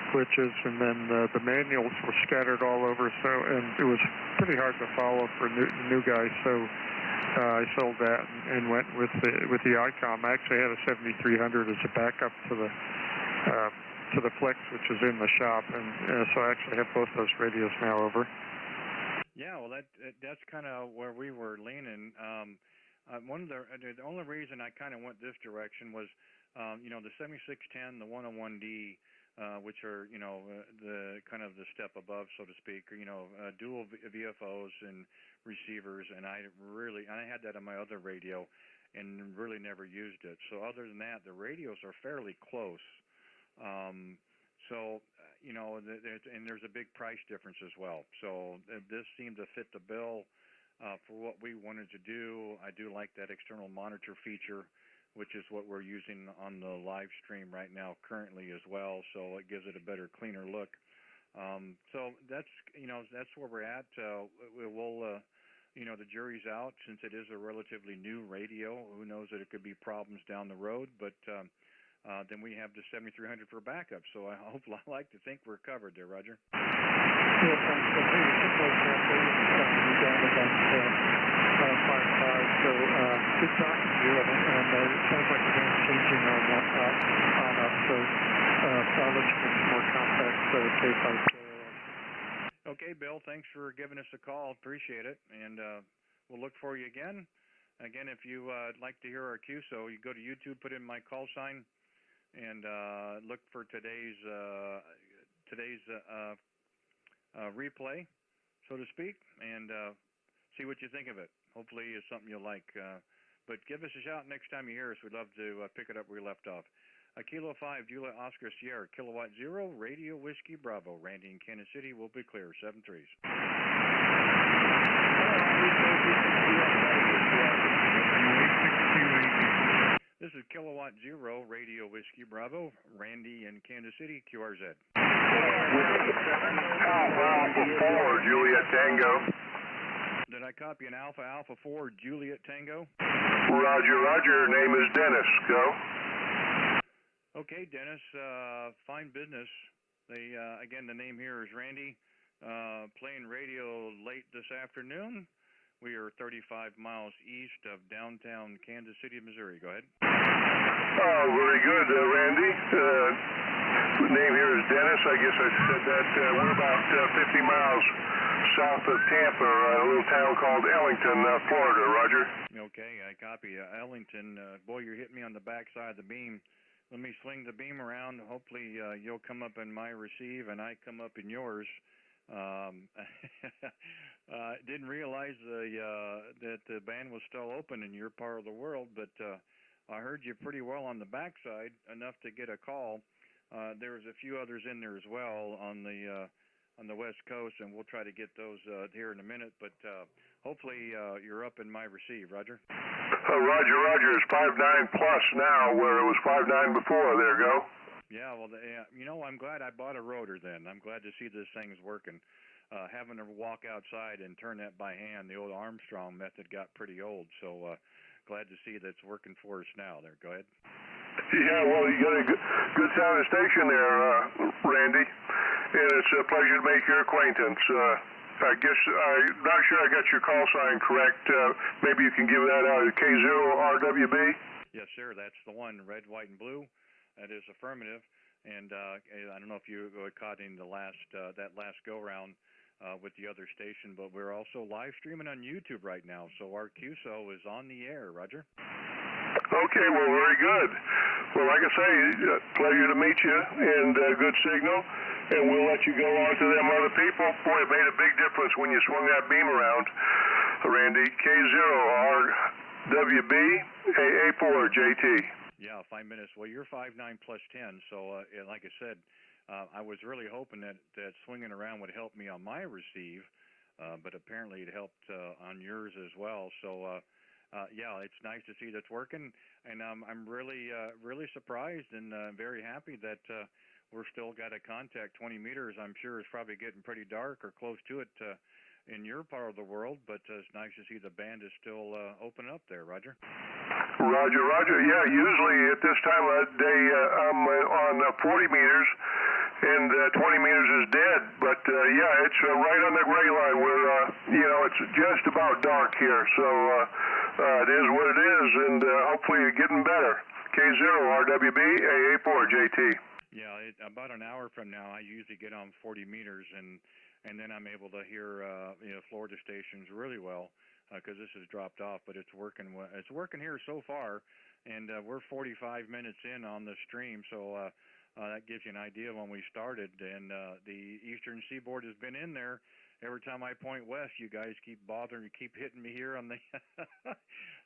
glitches, and then the manuals were scattered all over, so and it was pretty hard to follow for new guys. So I sold that and went with the ICOM. I actually had a 7300 as a backup to the Flex, which is in the shop, and so I actually have both those radios now over. Yeah, well, that's kind of where we were leaning. The only reason I kind of went this direction was, the 7610, the 101D, which are, the kind of the step above, so to speak, dual VFOs and receivers, and I had that on my other radio and really never used it. So other than that, the radios are fairly close. And there's a big price difference as well. So this seemed to fit the bill for what we wanted to do. I do like that external monitor feature, which is what we're using on the live stream right now currently as well. So it gives it a better, cleaner look. So that's where we're at. We'll the jury's out since it is a relatively new radio. Who knows that it could be problems down the road, but then we have the 7300 for backup. So I like to think we're covered there, Roger. Yeah, thanks. So hey, so good talking to you, and it sounds like the game's changing on us, so I'll let you get some more contacts K5. Okay, Bill, thanks for giving us a call. Appreciate it, and we'll look for you again. Again, if you like to hear our QSO, you go to YouTube, put in my call sign, and look for today's replay, so to speak, and see what you think of it. Hopefully it's something you'll like. But give us a shout next time you hear us. We'd love to pick it up where we left off. Kilo 5, Juliet Oscar Sierra, Kilowatt 0, Radio Whiskey Bravo. Randy in Kansas City will be clear. 7 3s. This is Kilowatt 0, Radio Whiskey Bravo. Randy in Kansas City, QRZ. Alpha 4, Juliet Tango. Did I copy an Alpha 4, Juliet Tango? Roger. Name is Dennis. Go. Okay, Dennis. Fine business. Again, the name here is Randy. Playing radio late this afternoon. We are 35 miles east of downtown Kansas City, Missouri. Go ahead. Oh, very good, Randy. The name here is Dennis. I guess I said that. We're about 50 miles south of Tampa, a little town called Ellington, Florida. Roger. Okay, I copy. Ellington, boy, you're hitting me on the back side of the beam. Let me swing the beam around. Hopefully you'll come up in my receive and I come up in yours. Didn't realize that the band was still open in your part of the world, but I heard you pretty well on the backside, enough to get a call. There was a few others in there as well on the West Coast, and we'll try to get those here in a minute. But hopefully you're up in my receive, Roger. Roger. It's 5.9 plus now, where it was 5.9 before. There you go. Yeah, well, I'm glad I bought a rotor then. I'm glad to see this thing's working. Having to walk outside and turn that by hand, the old Armstrong method got pretty old. So glad to see that's working for us now. There, go ahead. Yeah, well, you got a good sounding station there, Randy, and it's a pleasure to make your acquaintance. I guess I'm not sure I got your call sign correct. Maybe you can give that out at K0RWB? Yes, sir. That's the one, red, white, and blue. That is affirmative. And I don't know if you caught in the that last go-round with the other station, but we're also live streaming on YouTube right now. So our QSO is on the air, Roger. Okay, well, very good. Well, like I say, pleasure to meet you, and good signal. And we'll let you go on to them other people. Boy, it made a big difference when you swung that beam around, Randy. K0RWB, AA4JT. Yeah, 5 minutes. Well, you're 5.9 plus 10, so like I said, I was really hoping that swinging around would help me on my receive, but apparently it helped on yours as well. So, yeah, it's nice to see that's working, and I'm really surprised and very happy that we're still got a contact 20 meters. I'm sure it's probably getting pretty dark or close to it in your part of the world, but it's nice to see the band is still open up there, Roger. Roger. Yeah, usually at this time of day I'm on 40 meters, and 20 meters is dead. But yeah, it's right on the gray line where it's just about dark here. So it is what it is, and hopefully you're getting better. K0RWB AA4JT. Yeah, about an hour from now, I usually get on 40 meters, and then I'm able to hear Florida stations really well because this has dropped off, but it's working. It's working here so far, and we're 45 minutes in on the stream, so that gives you an idea when we started. And the Eastern Seaboard has been in there. Every time I point west, you guys keep bothering, you keep hitting me here on the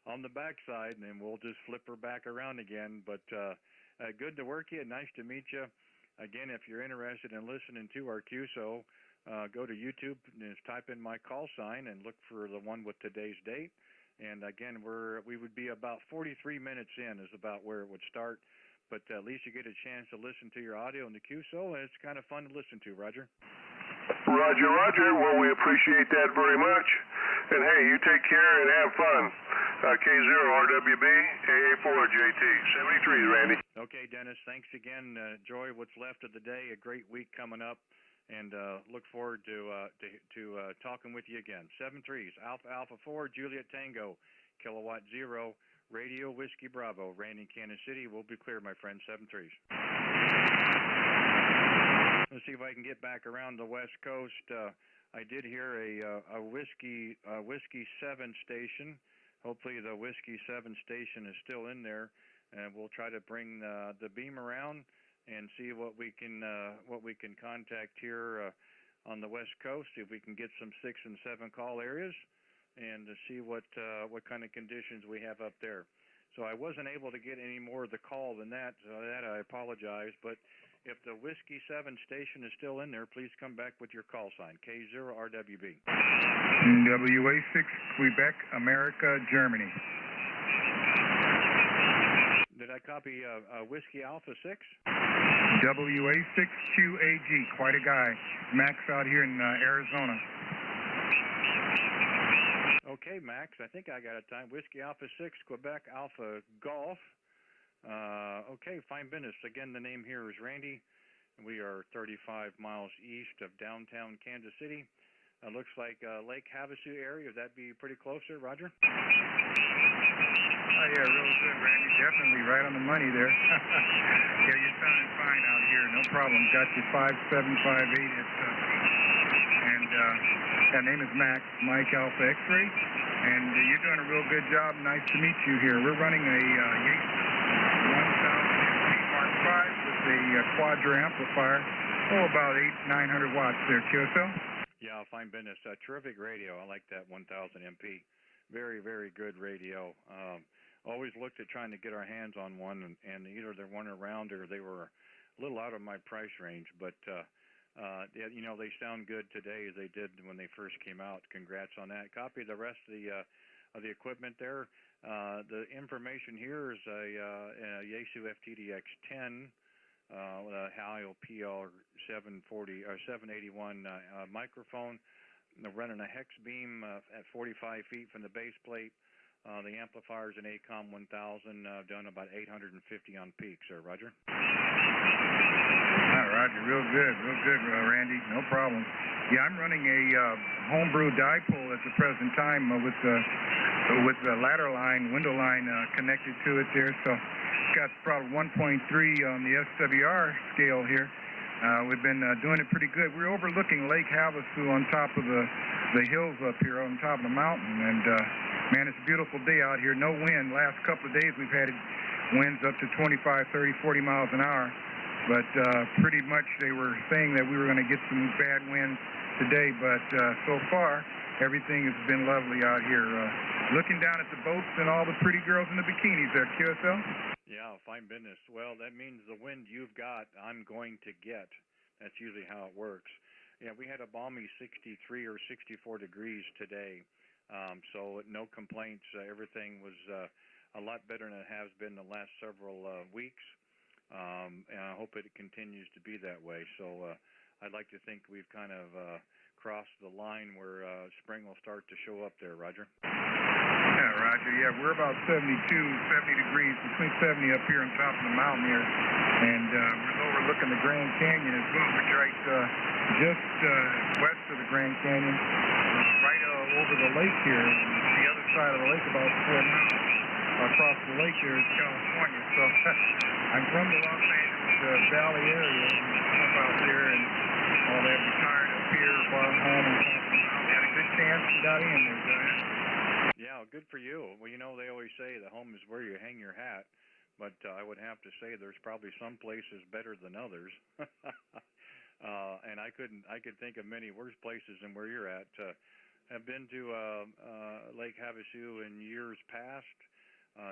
on the backside, and then we'll just flip her back around again. But good to work you. Nice to meet you. Again, if you're interested in listening to our QSO, go to YouTube and just type in my call sign and look for the one with today's date. And again, we would be about 43 minutes in is about where it would start. But at least you get a chance to listen to your audio in the QSO, and it's kind of fun to listen to, Roger. Roger. Well, we appreciate that very much. And hey, you take care and have fun. K0RWB AA4JT 73, Randy. Okay, Dennis. Thanks again. Enjoy what's left of the day. A great week coming up, and look forward to talking with you again. 73s, Alpha 4, Juliet Tango, Kilowatt 0, Radio Whiskey Bravo, Randy, Kansas City. We'll be clear, my friend. 73s. Let's see if I can get back around the West Coast. I did hear a Whiskey 7 station. Hopefully the Whiskey 7 station is still in there, and we'll try to bring the beam around and see what we can contact here on the West Coast. If we can get some 6 and 7 call areas, and to see what kind of conditions we have up there. So I wasn't able to get any more of the call than that, so that I apologize. But if the Whiskey 7 station is still in there, please come back with your call sign, K0RWB. WA6, Quebec, America, Germany. Did I copy Whiskey Alpha 6? WA6QAG, quite a guy. Max out here in Arizona. Okay, Max, I think I got it time. Whiskey Alpha 6, Quebec Alpha Golf. Okay, fine business. Again, the name here is Randy. We are 35 miles east of downtown Kansas City. Looks like Lake Havasu area. Would that be pretty close there, Roger? Oh, yeah, real good, Randy. Definitely right on the money there. Yeah, you're sounding fine out here. No problem. Got you 5758. And that name is Max, Mike Alpha X-Ray. And you're doing a real good job. Nice to meet you here. We're running a Yates 1000 Mark V with a quadra amplifier. About 900 watts there, QSL. Yeah, fine business. Terrific radio. I like that 1000 MP. Very, very good radio. Always looked at trying to get our hands on one, and either they weren't around or they were a little out of my price range. But, they sound good today as they did when they first came out. Congrats on that. Copy the rest of the equipment there. The information here is a Yaesu FTDX10 with a Halio PR 740 or 781 microphone. They're running a hex beam at 45 feet from the base plate. The amplifier's an ACOM 1000, done about 850 on peak, sir. Roger. Roger, real good, Randy. No problem. Yeah, I'm running a homebrew dipole at the present time with the ladder line, window line connected to it there. So it's got probably 1.3 on the SWR scale here. We've been doing it pretty good. We're overlooking Lake Havasu on top of the hills up here on top of the mountain. And, man, it's a beautiful day out here. No wind. Last couple of days we've had winds up to 25, 30, 40 miles an hour. But pretty much they were saying that we were going to get some bad winds today. But so far, everything has been lovely out here. Looking down at the boats and all the pretty girls in the bikinis there, QSL. Yeah, fine business. Well, that means the wind you've got, I'm going to get. That's usually how it works. Yeah, we had a balmy 63 or 64 degrees today, so no complaints. Everything was a lot better than it has been the last several weeks, and I hope it continues to be that way. So I'd like to think we've kind of crossed the line where spring will start to show up there, Roger. Yeah, Roger. Yeah, we're about 70 degrees, between 70 up here on top of the mountain here. And we're overlooking the Grand Canyon as well, which right just west of the Grand Canyon, right over the lake here. The other side of the lake, about 4 miles across the lake here is California. So I'm from the Los Angeles Valley area. I'm up out there and all that, retired up here, farm home on top of the mountain. Had a good chance and got in there, Giant. Yeah, good for you. Well, you know, they always say the home is where you hang your hat, but I would have to say there's probably some places better than others. And I could think of many worse places than where you're at. Have been to Lake Havasu in years past.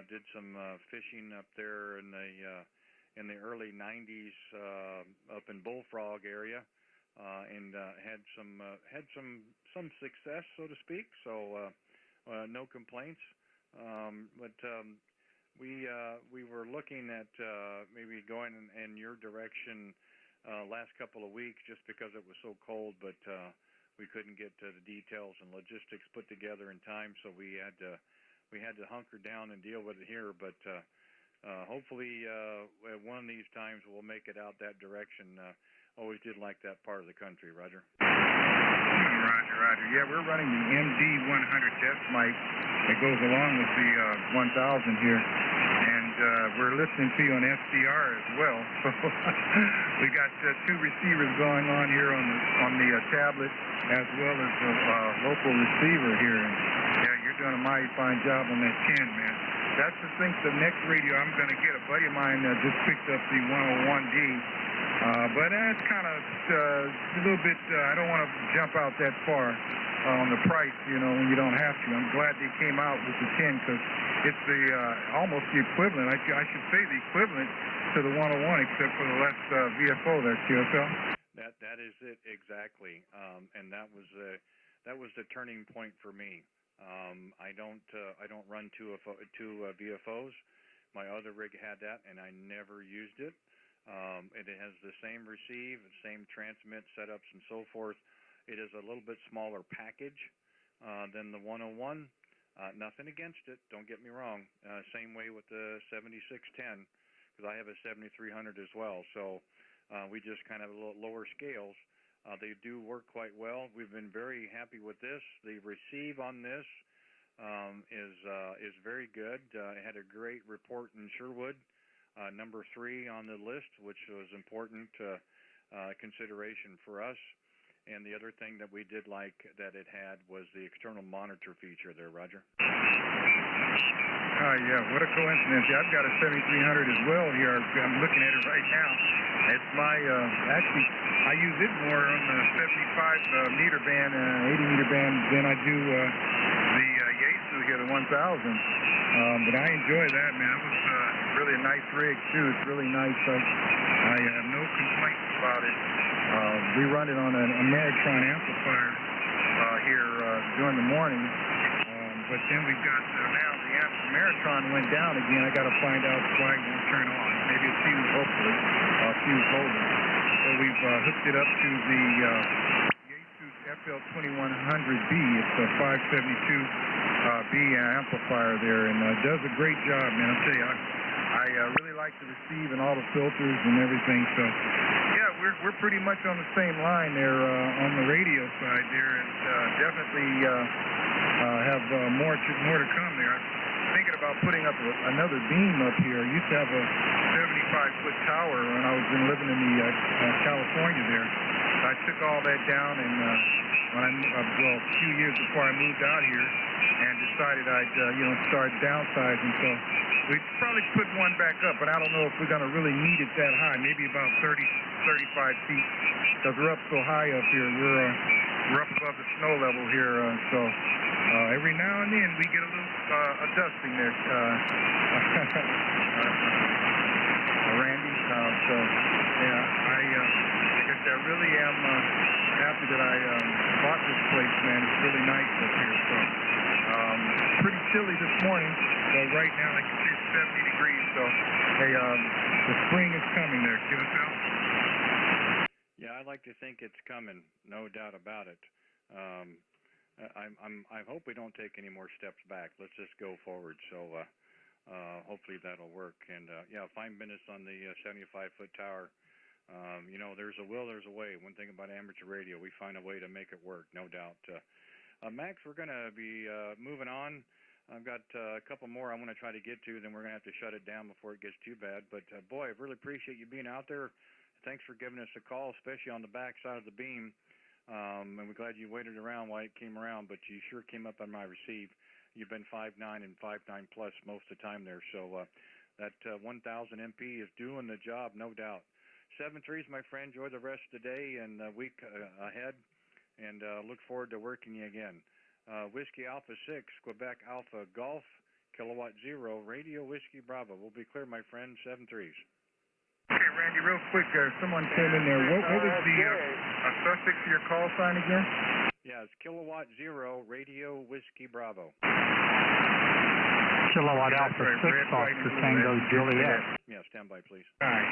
Did some fishing up there in the early 90s up in Bullfrog area, and had some success, so to speak. So no complaints. But we were looking at maybe going in your direction last couple of weeks just because it was so cold, but we couldn't get the details and logistics put together in time, so we had to hunker down and deal with it here. But hopefully one of these times we'll make it out that direction. Always did like that part of the country, Roger. Roger. Yeah, we're running the MD100 test mic that goes along with the 1000 here, and we're listening to you on SDR as well. So we got 2 receivers going on here on the tablet, as well as the local receiver here. And yeah, you're doing a mighty fine job on that 10, man. That's the next radio I'm going to get. A buddy of mine just picked up the 101D. But that's kind of a little bit, I don't want to jump out that far on the price, you know, when you don't have to. I'm glad they came out with the 10 because it's almost the equivalent, I should say the equivalent to the 101 except for the less VFO there, QSL. That is it exactly, and that was the turning point for me. I don't run two VFOs. My other rig had that, and I never used it. It has the same receive, same transmit setups, and so forth. It is a little bit smaller package than the 101. Nothing against it, don't get me wrong. Same way with the 7610, because I have a 7300 as well. So we just kind of a little lower scales. They do work quite well. We've been very happy with this. The receive on this is very good. It had a great report in Sherwood. Number 3 on the list, which was important consideration for us. And the other thing that we did like that it had was the external monitor feature there, Roger. Yeah, what a coincidence. Yeah, I've got a 7300 as well here. I'm looking at it right now. It's my, actually, I use it more on the 75 meter band, 80 meter band than I do the Yaesu here, the 1000. But I enjoy that, man. It was really a nice rig, too. It's really nice. I have no complaints about it. We run it on an Ameritron amplifier here during the morning. But then we've got now the Ameritron went down again. I got to find out why it won't turn on. Maybe a fuse, hopefully, fuse holder. So we've hooked it up to the Yaesu FL2100B. It's a 572B amplifier there, and does a great job, man. I'll tell you, I really like the receive and all the filters and everything. So yeah, we're pretty much on the same line there on the radio side there, and definitely have more to come there. I'm thinking about putting up another beam up here. I used to have a 75-foot tower when I was living in the California there. So I took all that down, and well, a few years before I moved out here, and decided I'd start downsizing. So we probably put one back up, but I don't know if we're going to really need it that high. Maybe about 30, 35 feet, because we're up so high up here. We're up above the snow level here, so every now and then we get a little a dusting there, Randy. So yeah, like I said, I really am happy that I bought this place, man. It's really nice up here. So pretty chilly this morning, but right now, like you say, it's 70 degrees. So hey, the spring is coming there, QSL. Yeah, I like to think it's coming, no doubt about it. I hope we don't take any more steps back. Let's just go forward. So hopefully that'll work. And yeah, 5 minutes on the 75-foot tower. You know, there's a will, there's a way. One thing about amateur radio, we find a way to make it work, no doubt. Max, we're going to be moving on. I've got a couple more I want to try to get to, then we're going to have to shut it down before it gets too bad. But, boy, I really appreciate you being out there. Thanks for giving us a call, especially on the back side of the beam. And we're glad you waited around while it came around, but you sure came up on my receive. You've been 5'9" and 5'9 plus most of the time there. So that 1,000 MP is doing the job, no doubt. 7-3s, my friend. Enjoy the rest of the day and week ahead, and look forward to working you again. Whiskey Alpha 6, Quebec Alpha Golf, Kilowatt 0, Radio Whiskey Bravo. We'll be clear, my friend. 7-3s. Okay, Randy, real quick, someone came in there. What was the suffix of your call sign again? Yeah, it's Kilowatt 0, Radio Whiskey Bravo. Kilowatt Alpha 6, Oscar Tango Juliet. Yeah, stand by, please. All right.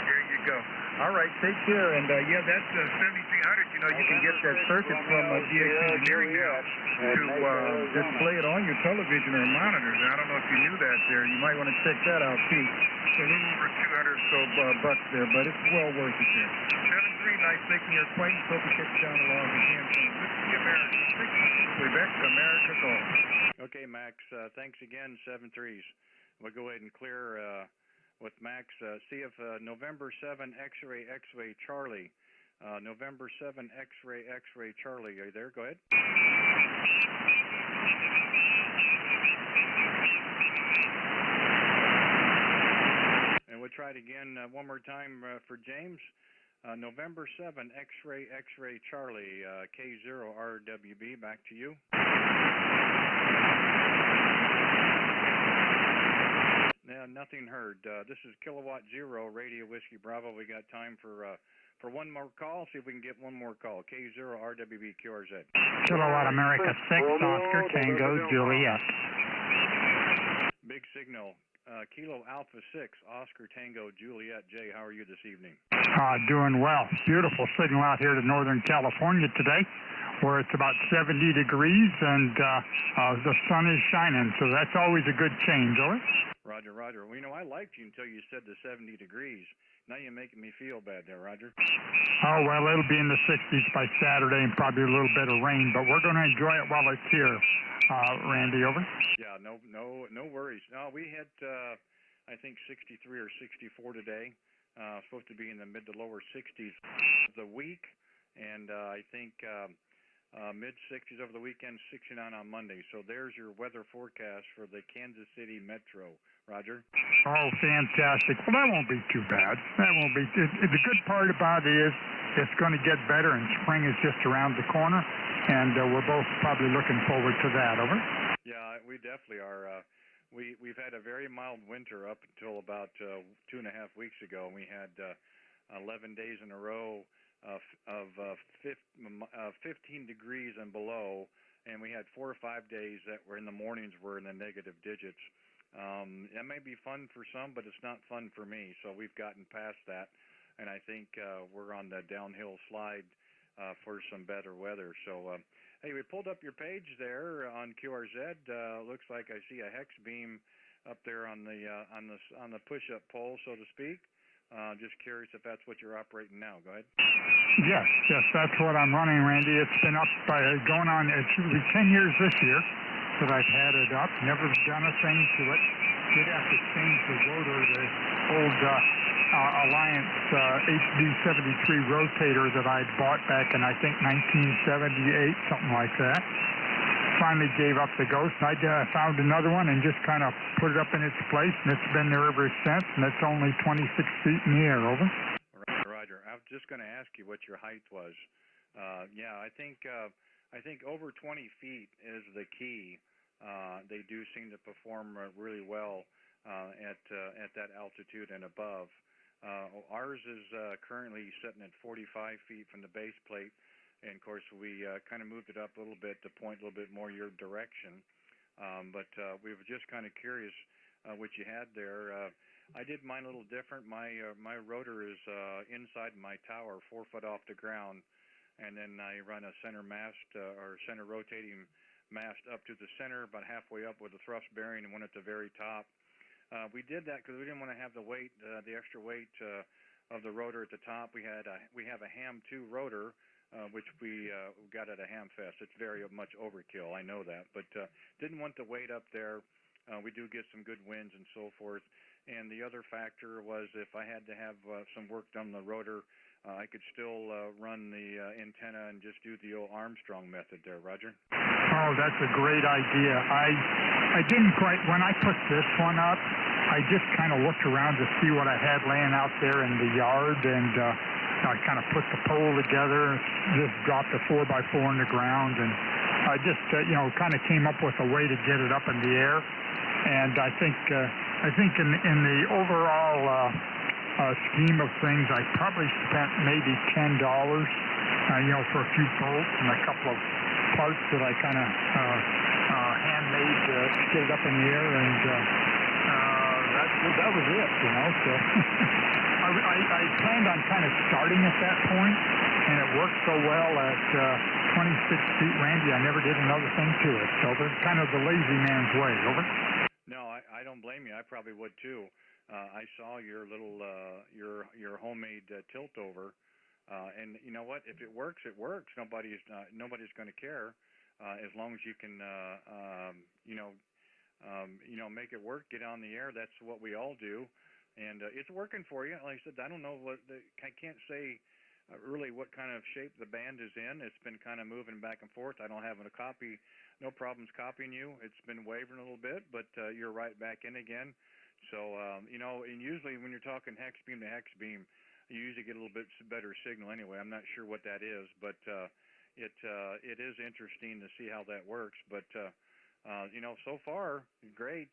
Here you go. All right, take care. And, yeah, that's 7300. You know, you can get that circuit from DX Engineering now to display it on your television or monitors. I don't know if you knew that there. You might want to check that out, too. It's a little over 200 or so bucks there, but it's well worth it there. 7-3, nice making your acquaintance. Hope you catch you down along again. This is the America 6, Quebec America Golf. Okay, Max, thanks again, 7-3s. We'll go ahead and clear with Max. See if November 7 X-Ray X-Ray Charlie. November 7 X-Ray X-Ray Charlie. Are you there? Go ahead. And we'll try it again one more time for James. November 7 X-Ray X-Ray Charlie. K0RWB. Back to you. Yeah, nothing heard. This is Kilowatt 0, Radio Whiskey Bravo. We got time for one more call. See if we can get one more call. K0RWB QRZ. Kilowatt America 6, Oscar Tango Juliet. Big signal. Kilo Alpha 6, Oscar Tango Juliet. Jay, how are you this evening? Doing well. Beautiful signal out here to Northern California today, where it's about 70 degrees and the sun is shining, so that's always a good change, over. Roger, Roger. Well, you know, I liked you until you said the 70 degrees. Now you're making me feel bad there, Roger. Oh, well, it'll be in the 60s by Saturday and probably a little bit of rain, but we're going to enjoy it while it's here. Randy, over? Yeah, no worries. No, we hit, I think, 63 or 64 today. Supposed to be in the mid to lower 60s the week, and I think mid-60s over the weekend, 69 on Monday. So there's your weather forecast for the Kansas City Metro. Roger? Oh, fantastic. Well, that won't be too bad. That won't be. The good part about it is it's going to get better, and spring is just around the corner, and we're both probably looking forward to that. Over? Yeah, we definitely are. We've had a very mild winter up until about 2.5 weeks ago. We had 11 days in a row of 15 degrees and below, and we had 4 or 5 days that were in the mornings were in the negative digits. That may be fun for some, but it's not fun for me. So we've gotten past that, and I think we're on the downhill slide for some better weather. So, hey, we pulled up your page there on QRZ. Looks like I see a hex beam up there on the push-up pole, so to speak. Just curious if that's what you're operating now. Go ahead. Yes, that's what I'm running, Randy. It's been up going on. It's usually 10 years this year that I've had it up. Never done a thing to it. Did have to change the rotor, the old Alliance HD73 rotator that I'd bought back in, I think, 1978, something like that. Finally gave up the ghost. I found another one and just kind of put it up in its place, and it's been there ever since, and it's only 26 feet in the air. Over. Roger. I was just going to ask you what your height was. Yeah, I think over 20 feet is the key. They do seem to perform really well at that altitude and above. Ours is currently sitting at 45 feet from the base plate. And, of course, we kind of moved it up a little bit to point a little bit more your direction. But we were just kind of curious what you had there. I did mine a little different. My rotor is inside my tower, 4 foot off the ground. and then I run a center mast or center rotating mast up to the center, about halfway up with a thrust bearing, and one at the very top. We did that because we didn't want to have the weight, the extra weight of the rotor at the top. We have a Ham 2 rotor, which we got at a ham fest. It's very much overkill, I know that, but didn't want the weight up there. We do get some good winds and so forth. And the other factor was if I had to have some work done on the rotor, I could still run the antenna and just do the old Armstrong method there, Roger. Oh, that's a great idea. I didn't quite, when I put this one up, I just kind of looked around to see what I had laying out there in the yard, and I kind of put the pole together, just dropped a 4x4 in the ground, and I just, kind of came up with a way to get it up in the air. And I think in the overall scheme of things, I probably spent maybe $10, for a few bolts and a couple of parts that I kind of handmade to get it up in the air, and that was it, So I planned on kind of starting at that point, and it worked so well at 26 feet, Randy, I never did another thing to it. So it's kind of the lazy man's way. Over. No, I don't blame you. I probably would too. I saw your little your homemade tilt over, and you know what? If it works, it works. Nobody's going to care as long as you can, make it work. Get on the air. That's what we all do, and it's working for you. Like I said, I don't know I can't say really what kind of shape the band is in. It's been kind of moving back and forth. I don't have no problems copying you. It's been wavering a little bit, but you're right back in again. So, and usually when you're talking hex beam to hex beam, you usually get a little bit better signal anyway. I'm not sure what that is, but it is interesting to see how that works. But, so far, great.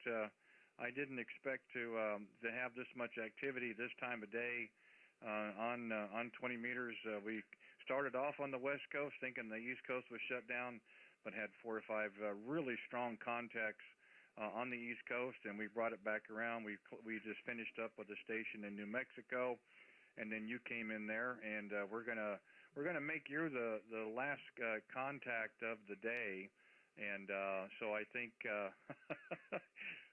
I didn't expect to have this much activity this time of day on 20 meters. We started off on the West Coast thinking the East Coast was shut down, but had 4 or 5 really strong contacts on the East Coast, and we brought it back around. We just finished up with a station in New Mexico, and then you came in there, and we're gonna make you the last contact of the day, and so I think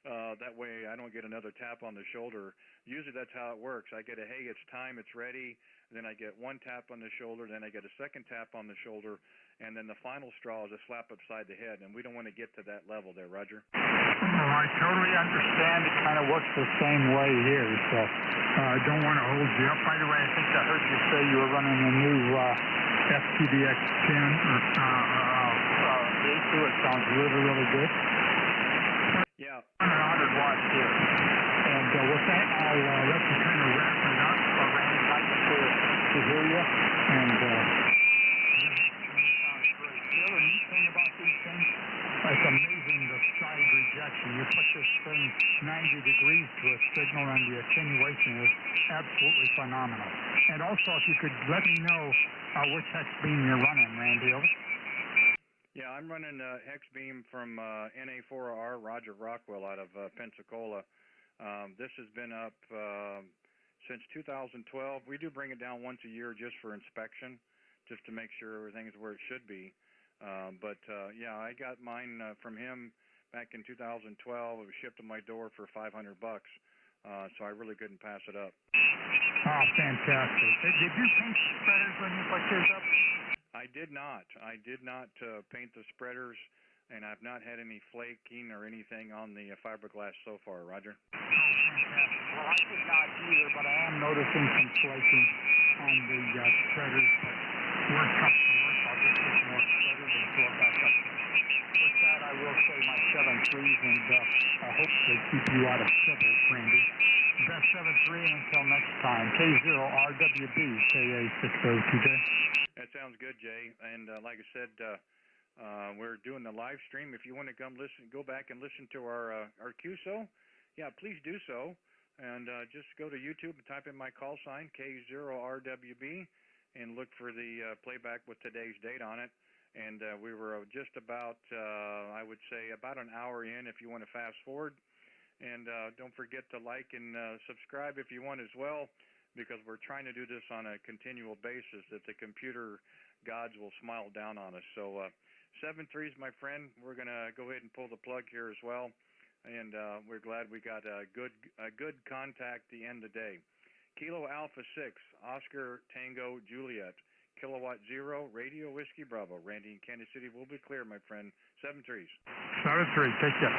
that way I don't get another tap on the shoulder. Usually that's how it works. I get hey, it's time, it's ready. Then I get one tap on the shoulder, then I get a second tap on the shoulder, and then the final straw is a slap upside the head, and we don't want to get to that level there, Roger. Oh, I totally understand. It kind of works the same way here, so I don't want to hold you up. By the way, I think I heard you say you were running a new FTDX 10 V2. It sounds really, really good. Yeah. 100 watts here. And with that, I'll let you kind of wrap it up. Randy, I'd like to hear you. And sounds great. The other neat thing about these things, it's amazing the side rejection. You put this thing 90 degrees to a signal, and the attenuation is absolutely phenomenal. And also, if you could let me know which hex beam you're running, Randy. Over. Yeah, I'm running hex beam from NA4R, Roger Rockwell, out of Pensacola. This has been up since 2012. We do bring it down once a year just for inspection, just to make sure everything's where it should be. But yeah, I got mine from him back in 2012. It was shipped to my door for $500, so I really couldn't pass it up. Oh, fantastic! Did you paint the spreaders when you put yours up? I did not. I did not paint the spreaders, and I've not had any flaking or anything on the fiberglass so far, Roger. Oh, fantastic. Well, I did not either, but I am noticing some flaking on the spreaders. But worst comes to worst, I'll just get more spreaders and throw it back up there. With that, I will say my 7.3s, and I hope to keep you out of trouble, Randy. Best 7.3, and until next time, K0RWB, KA602J. That sounds good, Jay. And like I said, we're doing the live stream. If you want to come go back and listen to our QSO, yeah, please do so. And just go to YouTube and type in my call sign, K0RWB, and look for the playback with today's date on it. And we were just about, I would say, about an hour in if you want to fast forward. And don't forget to like and subscribe if you want as well, because we're trying to do this on a continual basis, that the computer gods will smile down on us. So 7-3s, my friend. We're going to go ahead and pull the plug here as well. And we're glad we got a good contact the end of the day. Kilo Alpha 6, Oscar Tango Juliet, Kilowatt 0, Radio Whiskey Bravo. Randy in Kansas City will be clear, my friend. 7-3s. 7-3, take care.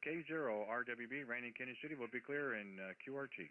K0RWB, Randy in Kansas City will be clear in QRT.